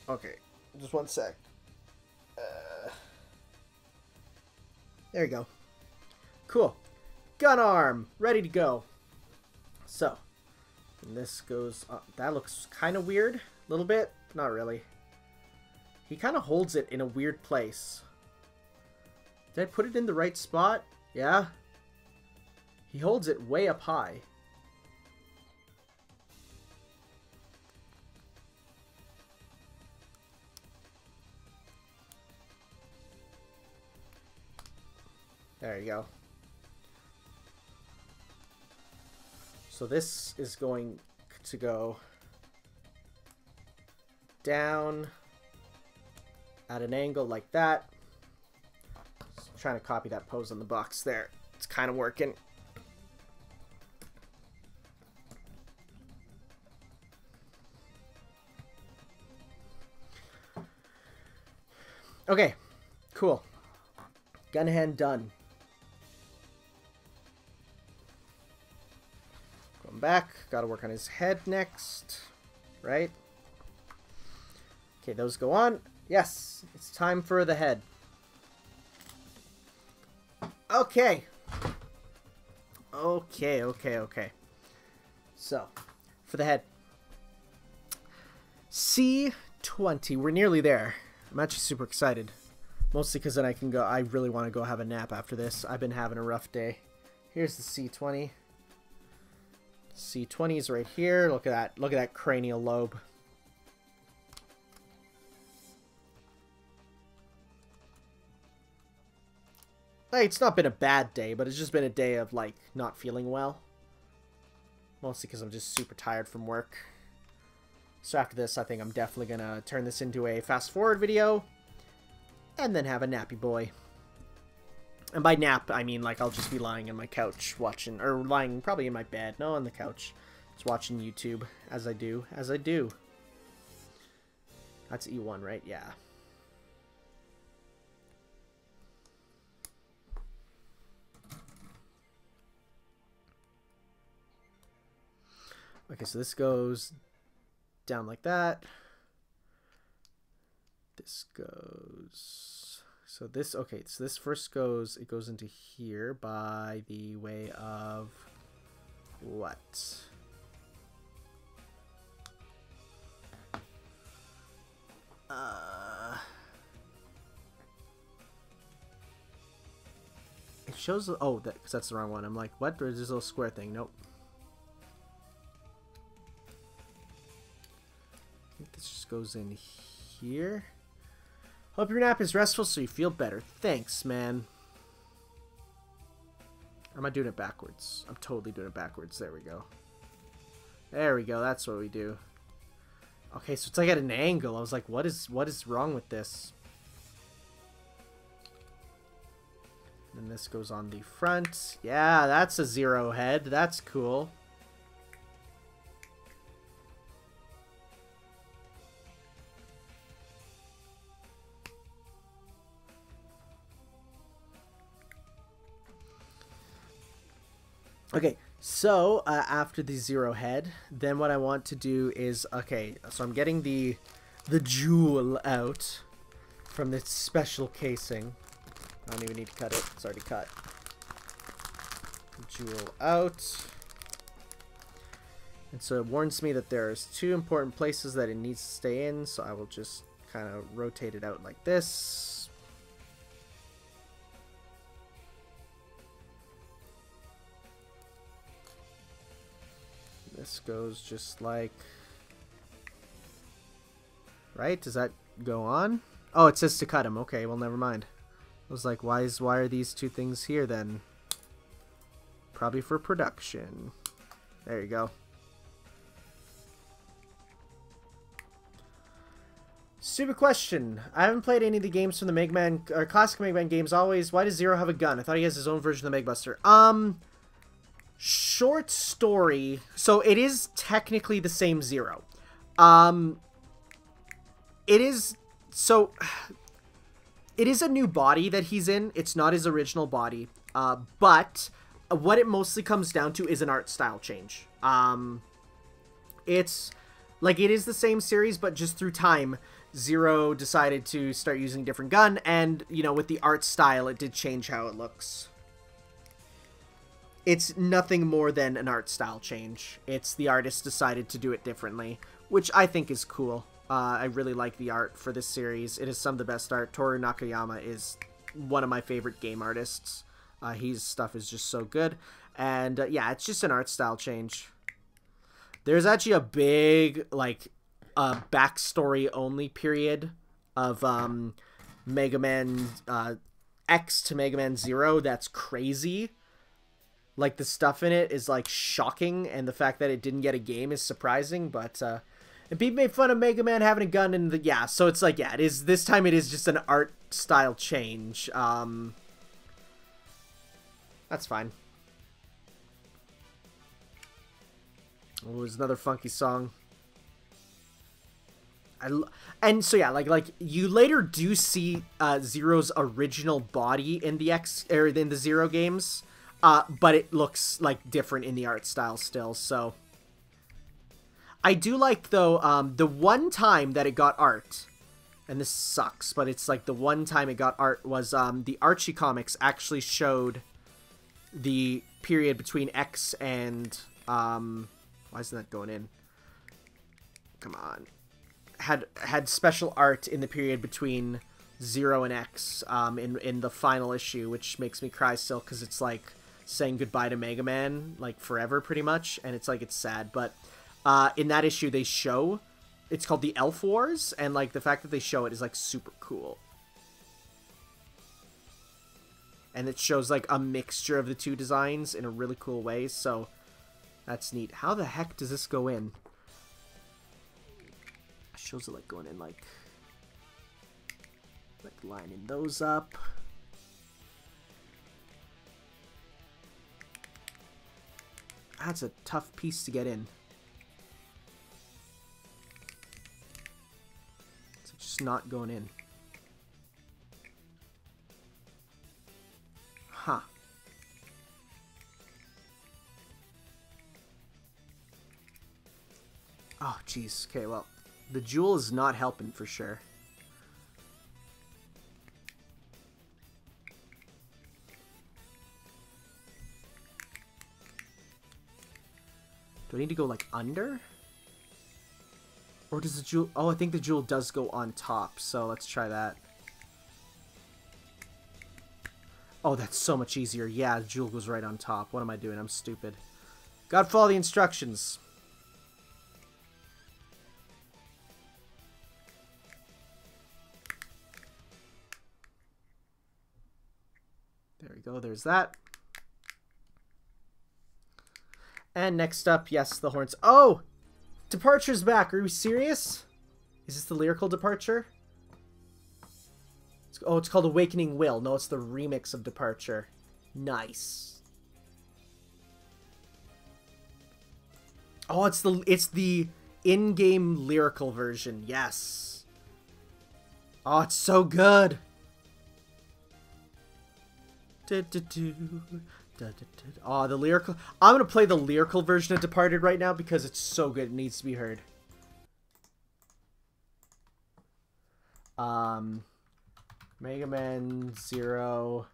Okay, just one sec. There you go. Cool. Gun arm, ready to go. So. And this goes up. That looks kind of weird. A little bit. Not really. He kind of holds it in a weird place. Did I put it in the right spot? Yeah. He holds it way up high. There you go. So this is going to go down at an angle like that. Just trying to copy that pose on the box there. It's kind of working. Okay, cool. Gun hand done. Back. Gotta work on his head next. Right? Okay, those go on. Yes, it's time for the head. Okay. Okay. So, for the head. C20. We're nearly there. I'm actually super excited. Mostly because then I can go... I really want to go have a nap after this. I've been having a rough day. Here's the C20. C20 is right here. Look at that. Look at that cranial lobe. Like, it's not been a bad day, but it's just been a day of, like, not feeling well. Mostly because I'm just super tired from work. So after this, I think I'm definitely going to turn this into a fast-forward video. And then have a nappy boy. And by nap, I mean, like, I'll just be lying on my couch watching, or lying probably in my bed, no, on the couch, just watching YouTube, as I do. That's E1, right? Yeah. Okay, so this goes down like that. This goes... So this, okay, so this first goes, it goes into here by the way of what? It shows, oh, that, because that's the wrong one. I'm like, what? There's this little square thing. Nope. I think this just goes in here. Hope your nap is restful so you feel better. Thanks, man. Or am I doing it backwards? I'm totally doing it backwards. There we go. There we go. That's what we do. Okay, so it's like at an angle. I was like, what is wrong with this? And this goes on the front. Yeah, that's a Zero head. That's cool. Okay, so after the Zero head, then what I want to do is, okay, so I'm getting the jewel out from this special casing. I don't even need to cut it. It's already cut. Jewel out. And so it warns me that there's 2 important places that it needs to stay in, so I will just kind of rotate it out like this. This goes just like... Right? Does that go on? Oh, it says to cut him. Okay, well, never mind. I was like, why are these 2 things here then? Probably for production. There you go. Stupid question. I haven't played any of the games from the Megaman or classic Megaman games. Always, why does Zero have a gun? I thought he has his own version of the Megabuster. Short story. So it is technically the same Zero. It is so. It is a new body that he's in. It's not his original body. But what it mostly comes down to is an art style change. It's like it is the same series, but just through time, Zero decided to start using a different gun, and you know, with the art style, it did change how it looks. It's nothing more than an art style change. It's the artist decided to do it differently, which I think is cool. I really like the art for this series. It is some of the best art. Toru Nakayama is one of my favorite game artists. His stuff is just so good. And yeah, it's just an art style change. There's actually a big, like, backstory only period of Mega Man X to Mega Man Zero that's crazy. Like, the stuff in it is, like, shocking, and the fact that it didn't get a game is surprising, but, and people made fun of Mega Man having a gun in the, yeah, so it's like, yeah, it is, this time it is just an art style change. That's fine. Oh, there's another funky song. And so yeah, like you later do see Zero's original body in the in the Zero games, but it looks like different in the art style still. So I do like though the one time that it got art, and this sucks, but it's like the one time it got art was the Archie comics actually showed the period between X and why isn't that going in? Come on. Had special art in the period between Zero and X in the final issue, which makes me cry still because it's like saying goodbye to Mega Man like forever pretty much, and it's like it's sad. But in that issue they show, it's called the Elf Wars, and like the fact that they show it is like super cool. And it shows like a mixture of the 2 designs in a really cool way, so that's neat. How the heck does this go in? Shows it like going in like lining those up. That's a tough piece to get in. It's just not going in. Huh. Oh, jeez. Okay, well, the jewel is not helping for sure. Do I need to go like under? Or does the jewel... Oh, I think the jewel does go on top, so let's try that. Oh, that's so much easier. Yeah, the jewel goes right on top. What am I doing? I'm stupid. Gotta follow the instructions. There we go. There's that. And next up, yes, the horns. Oh! Departure's back. Are we serious? Is this the lyrical departure? Oh, it's called Awakening Will. No, it's the remix of Departure. Nice. Oh, it's the in-game lyrical version. Yes. Oh, it's so good. Oh, the lyrical. I'm gonna play the lyrical version of Departed right now because it's so good. It needs to be heard. Megaman Zero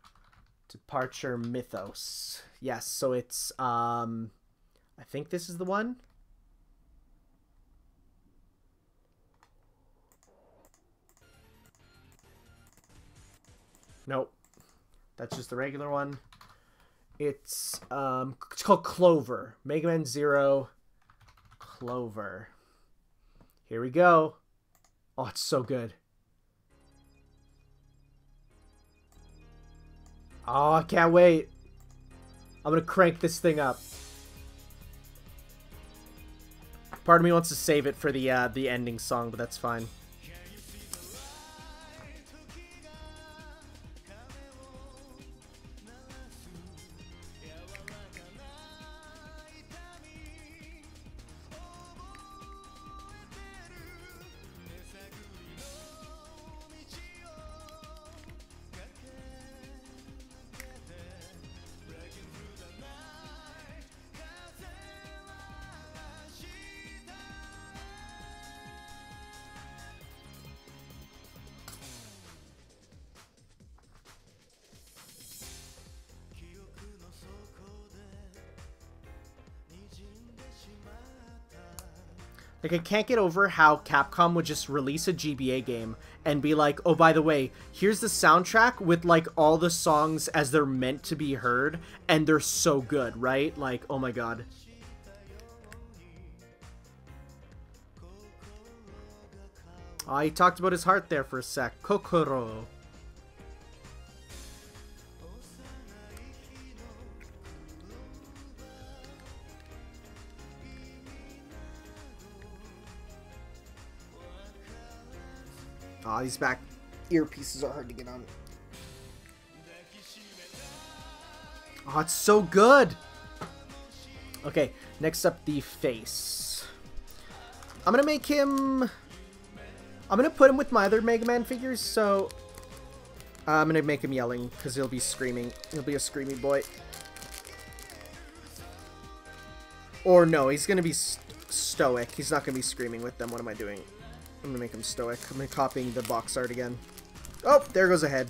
Departure Mythos. Yes, so it's I think this is the one. Nope. That's just the regular one. It's called Clover. Megaman Zero Clover. Here we go. Oh, it's so good. Oh, I can't wait. I'm gonna crank this thing up. Part of me wants to save it for the ending song, but that's fine. Like, I can't get over how Capcom would just release a GBA game and be like, oh, by the way, here's the soundtrack with, like, all the songs as they're meant to be heard, and they're so good, right? Like, oh my god. Oh, he talked about his heart there for a sec. Kokoro. Oh, these back earpieces are hard to get on. Oh, it's so good! Okay, next up, the face. I'm gonna make him... I'm gonna put him with my other Mega Man figures, so... I'm gonna make him yelling, because he'll be screaming. He'll be a screamy boy. Or no, he's gonna be stoic. He's not gonna be screaming with them. What am I doing? I'm gonna make him stoic. I'm copying the box art again. Oh, there goes a head.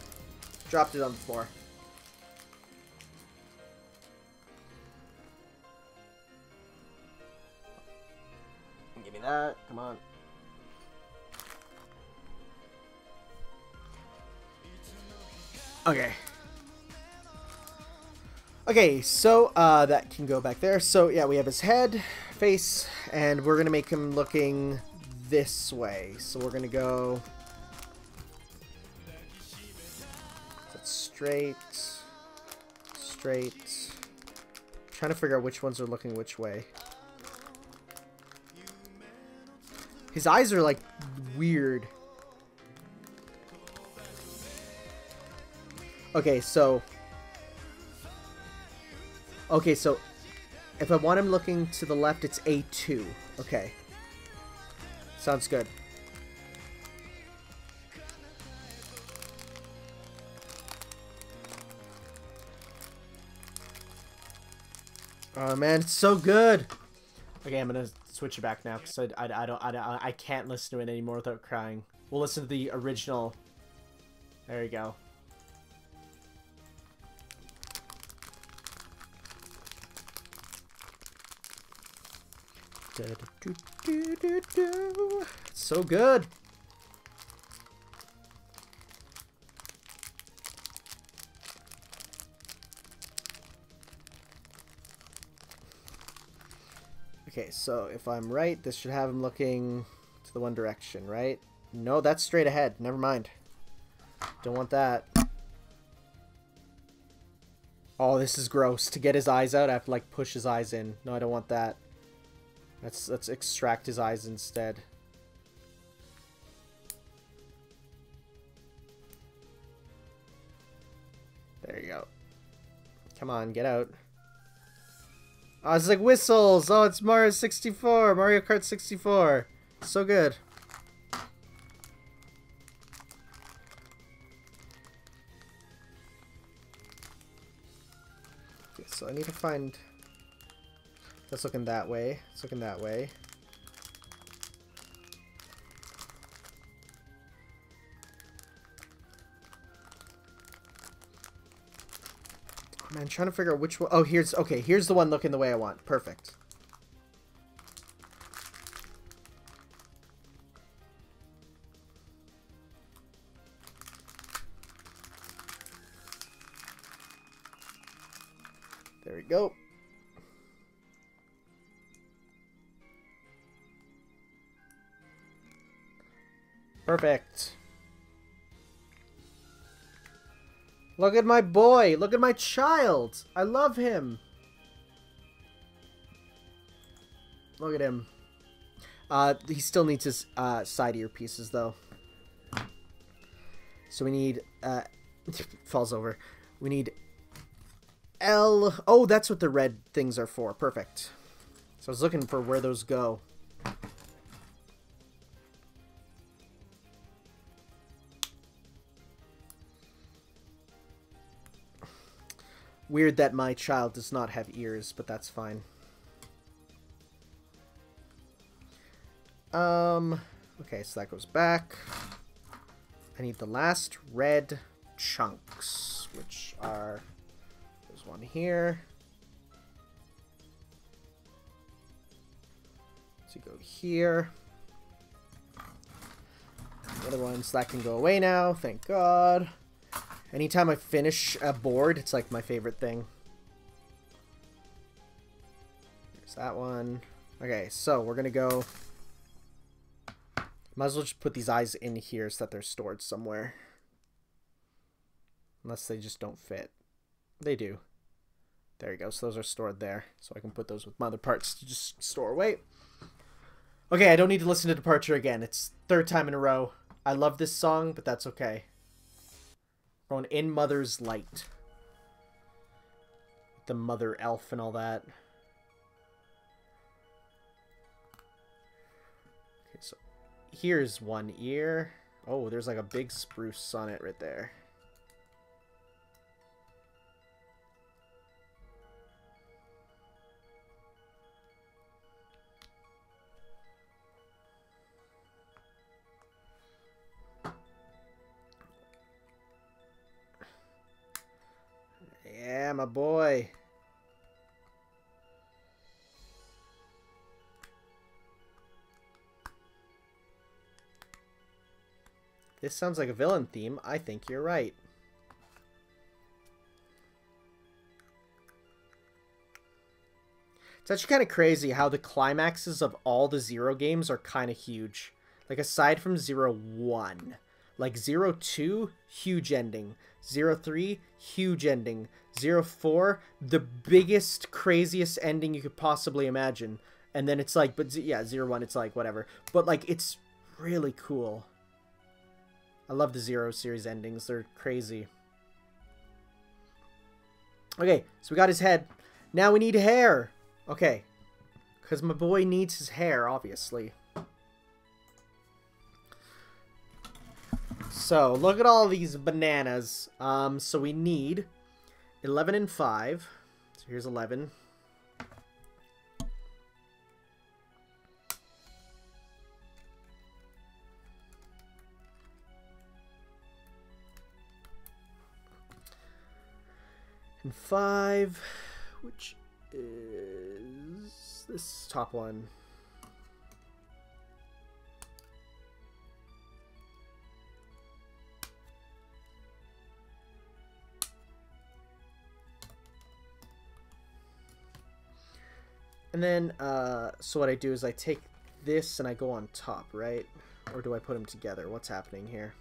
Dropped it on the floor. Give me that. Come on. Okay. Okay, so that can go back there. So yeah, we have his head, face, and we're gonna make him looking this way. So we're gonna go straight, straight. Trying to figure out which ones are looking which way. His eyes are like weird. Okay, so if I want him looking to the left, it's A2. Okay. Sounds good. Oh man, it's so good. Okay, I'm gonna switch it back now because I can't listen to it anymore without crying. We'll listen to the original. There you go. So good. Okay, so if I'm right, this should have him looking to the one direction, right? No, that's straight ahead. Never mind. Don't want that. Oh, this is gross. To get his eyes out, I have to, like, push his eyes in. No, I don't want that. Let's extract his eyes instead. There you go. Come on, get out. Oh, it's like whistles. Oh, it's Mario 64. Mario Kart 64. So good. Okay, so I need to find... That's looking that way. It's looking that way. Oh, man, trying to figure out which one... Oh, here's... Okay, here's the one looking the way I want. Perfect. There we go. Perfect. Look at my boy. Look at my child. I love him. Look at him. He still needs his side earpieces, though. So we need... falls over. We need L... Oh, that's what the red things are for. Perfect. So I was looking for where those go. Weird that my child does not have ears, but that's fine. Okay, so that goes back. I need the last red chunks, which are... There's one here. So you go here. The other ones, that can go away now, thank God. Anytime I finish a board, it's like my favorite thing. There's that one. Okay, so we're gonna go... Might as well just put these eyes in here so that they're stored somewhere. Unless they just don't fit. They do. There you go, so those are stored there. So I can put those with my other parts to just store away. Okay, I don't need to listen to Departure again. It's third time in a row. I love this song, but that's okay. Going In Mother's Light. The mother elf and all that. Okay, so here's one ear. Oh, there's like a big spruce on it right there. Yeah, my boy. This sounds like a villain theme. I think you're right. It's actually kind of crazy how the climaxes of all the Zero games are kind of huge. Like, aside from Zero 1. Like, Zero 2, huge ending. Zero 3, huge ending. Zero 4, the biggest, craziest ending you could possibly imagine. And then it's like, but yeah, Zero 1, it's like, whatever. But, like, it's really cool. I love the Zero series endings. They're crazy. Okay, so we got his head. Now we need hair. Okay. Because my boy needs his hair, obviously. So, look at all these bananas. So we need 11 and 5. So here's 11. And 5, which is this top one. And then, so what I do is I take this and I go on top, right? Or do I put them together? What's happening here?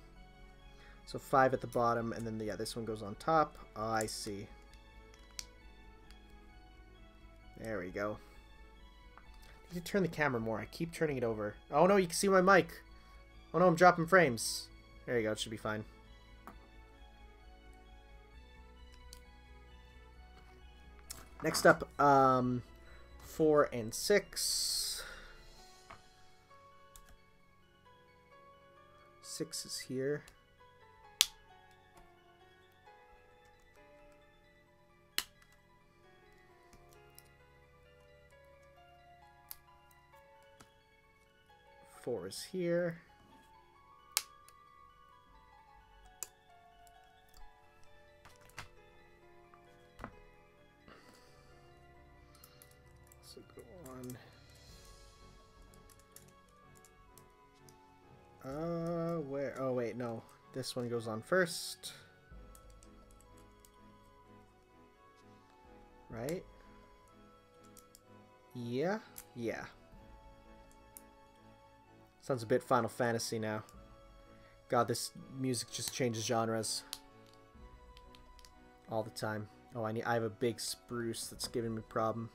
So 5 at the bottom, and then, yeah, this one goes on top. Oh, I see. There we go. I need to turn the camera more. I keep turning it over. Oh, no, you can see my mic. Oh, no, I'm dropping frames. There you go. It should be fine. Next up, 4 and 6. 6 is here. Four is here. So go on. Where? Oh, wait, no. This one goes on first. Right? Yeah? Yeah. Sounds a bit Final Fantasy now. God, this music just changes genres all the time. Oh, I have a big spruce that's giving me a problem.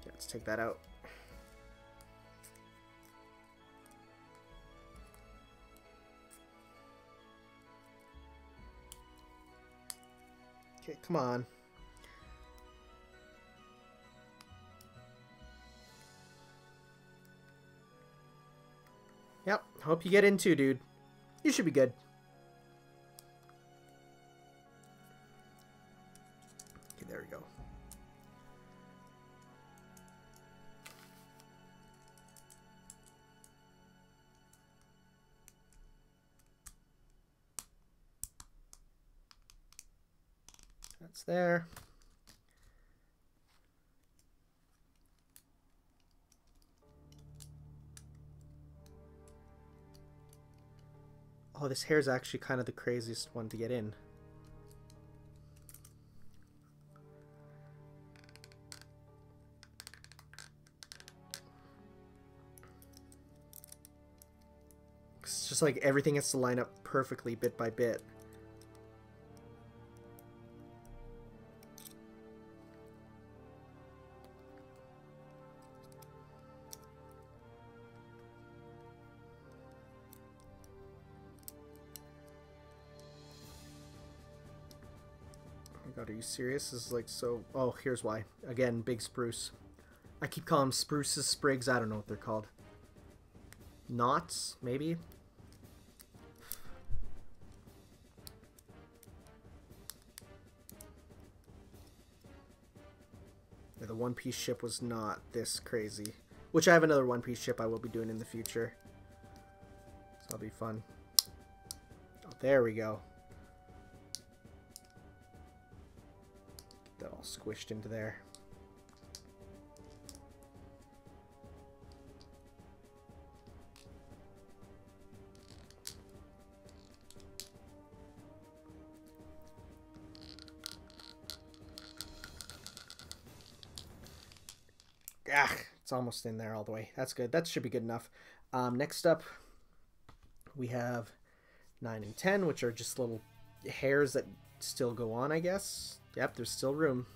Okay, let's take that out. Okay, come on. Yep, hope you get in too, dude. You should be good. Okay, there we go. That's there. Oh, this hair is actually kind of the craziest one to get in. It's just like everything has to line up perfectly bit by bit. God, are you serious? This is like so... Oh, here's why. Again, big spruce. I keep calling them spruces, sprigs. I don't know what they're called. Knots, maybe? Yeah, the One Piece ship was not this crazy. Which I have another One Piece ship I will be doing in the future. So that'll be fun. Oh, there we go. That all squished into there. Ah, it's almost in there all the way. That's good. That should be good enough. Next up, we have 9 and 10, which are just little hairs that still go on, I guess. Yep, there's still room.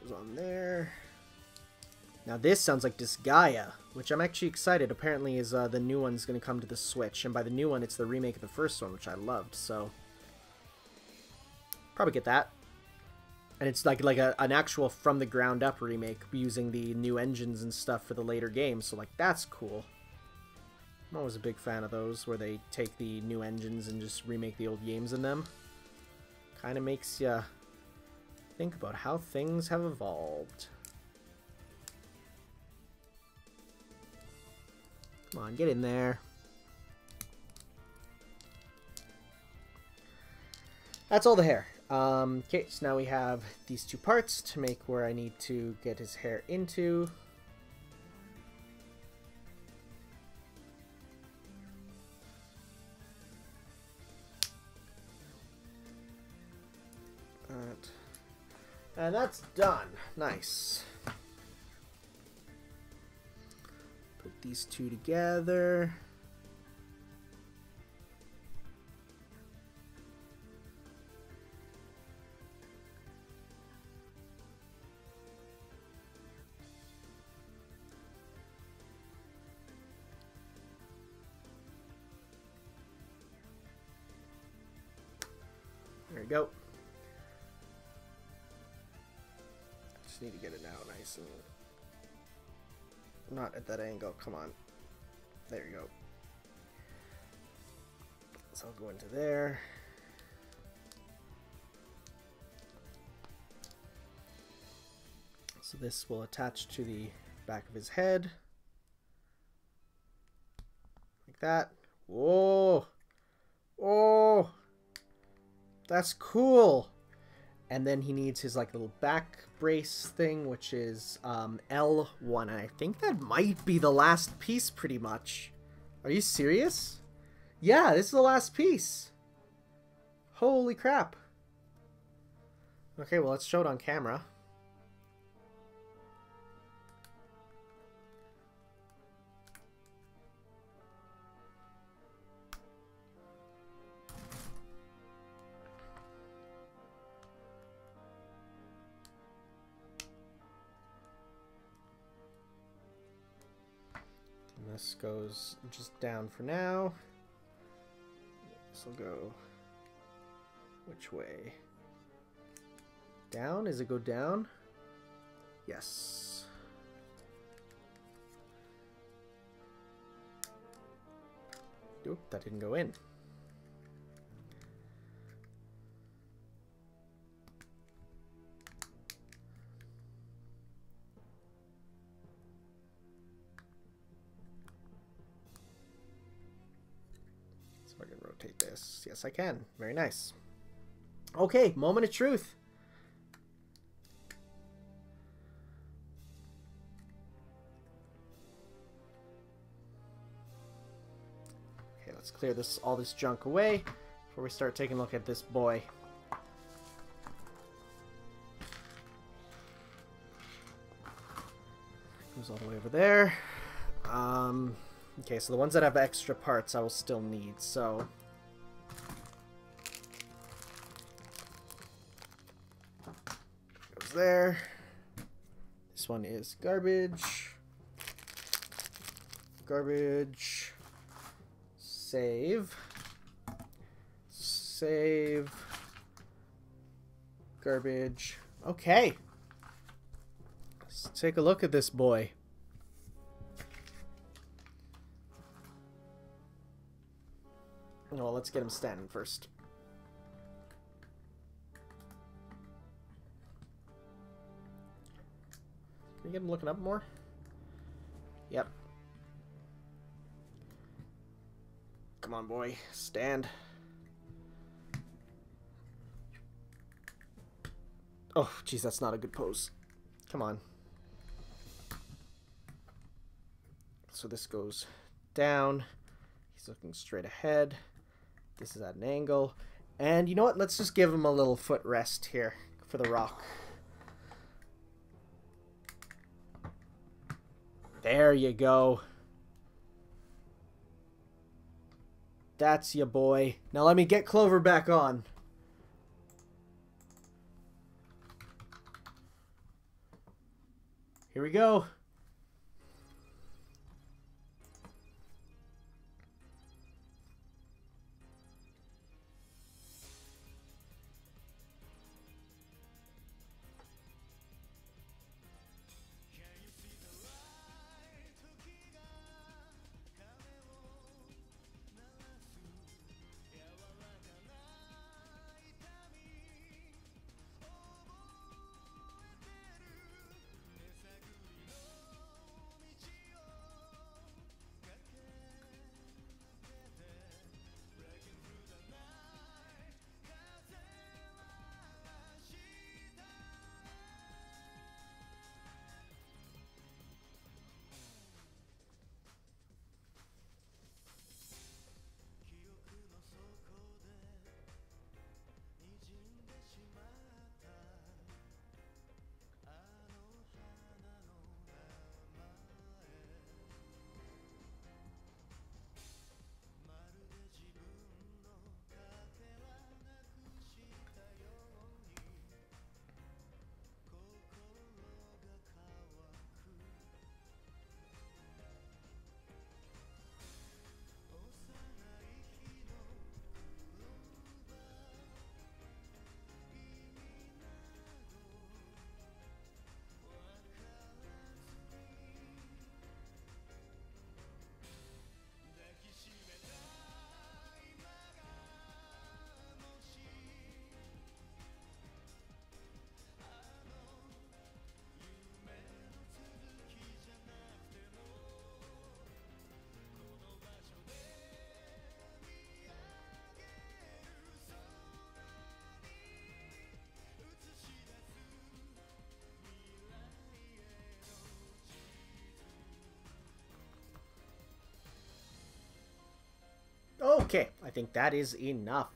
Goes on there. Now this sounds like Disgaea, which I'm actually excited. Apparently is the new one's going to come to the Switch. And by the new one, it's the remake of the first one, which I loved. So probably get that. And it's like an actual from the ground up remake using the new engines and stuff for the later games. So like that's cool. I'm always a big fan of those where they take the new engines and just remake the old games in them. Kind of makes you think about how things have evolved. Come on, get in there. That's all the hair. Okay, so now we have these two parts to make where I need to get his hair into. And that's done. Nice. Put these two together. There we go. Just need to get it now nice and not at that angle. Come on. There you go. So I'll go into there. So this will attach to the back of his head. Like that. Whoa. Oh. That's cool. And then he needs his like little back brace thing, which is L1. And I think that might be the last piece pretty much. Are you serious? Yeah, this is the last piece. Holy crap. Okay, well, let's show it on camera. This goes just down for now. This will go which way? Down? Does it go down? Yes. Oop, that didn't go in. I can rotate this. Yes, I can. Very nice. Okay, moment of truth. Okay, let's clear all this junk away before we start taking a look at this boy. Goes all the way over there. Okay, so the ones that have extra parts I will still need, so... Goes there. This one is garbage. Garbage. Save. Save. Garbage. Okay. Let's take a look at this boy. Well, let's get him standing first. Can we get him looking up more? Yep. Come on, boy. Stand. Oh, geez, that's not a good pose. Come on. So this goes down. He's looking straight ahead. This is at an angle. And you know what? Let's just give him a little foot rest here for the rock. There you go. That's ya boy. Now let me get Clover back on. Here we go. Okay, I think that is enough.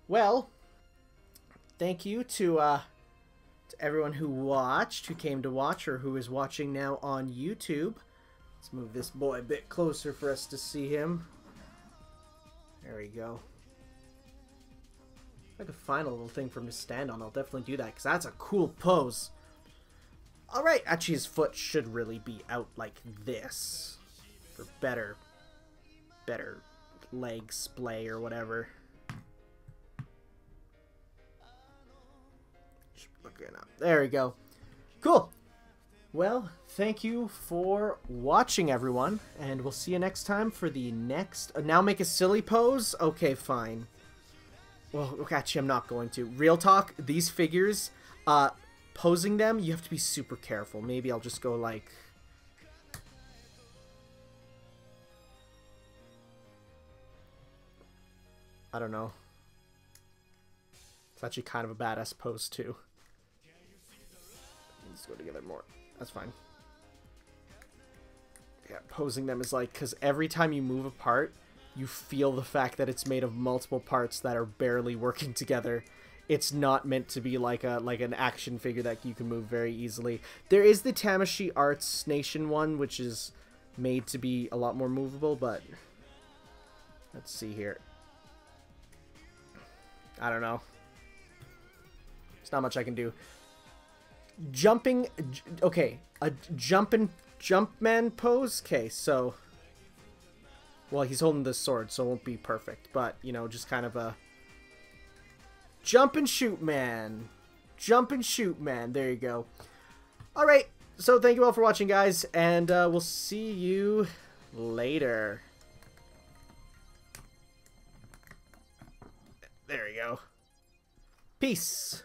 Well, thank you to everyone who watched, who came to watch, or who is watching now on YouTube. Let's move this boy a bit closer for us to see him. There we go. If I could find a little thing for him to stand on, I'll definitely do that, because that's a cool pose. Alright, actually his foot should really be out like this. For better leg splay or whatever. Looking up. There we go. Cool. Well, thank you for watching, everyone, and we'll see you next time for the next... now make a silly pose? Okay, fine. Well, actually, I'm not going to. Real talk, these figures, posing them, you have to be super careful. Maybe I'll just go like... I don't know. It's actually kind of a badass pose, too. Let's go together more. That's fine. Yeah, posing them is like, because every time you move a part, you feel the fact that it's made of multiple parts that are barely working together. It's not meant to be like an action figure that you can move very easily. There is the Tamashii Arts Nation one, which is made to be a lot more movable, but let's see here. I don't know. There's not much I can do. Jumping, okay, a Jumpman pose. Okay, so, well, he's holding this sword, so it won't be perfect, but you know, just kind of a jump and shoot man. Jump and shoot man. There you go. All right, so thank you all for watching, guys, and we'll see you later. There you go. Peace.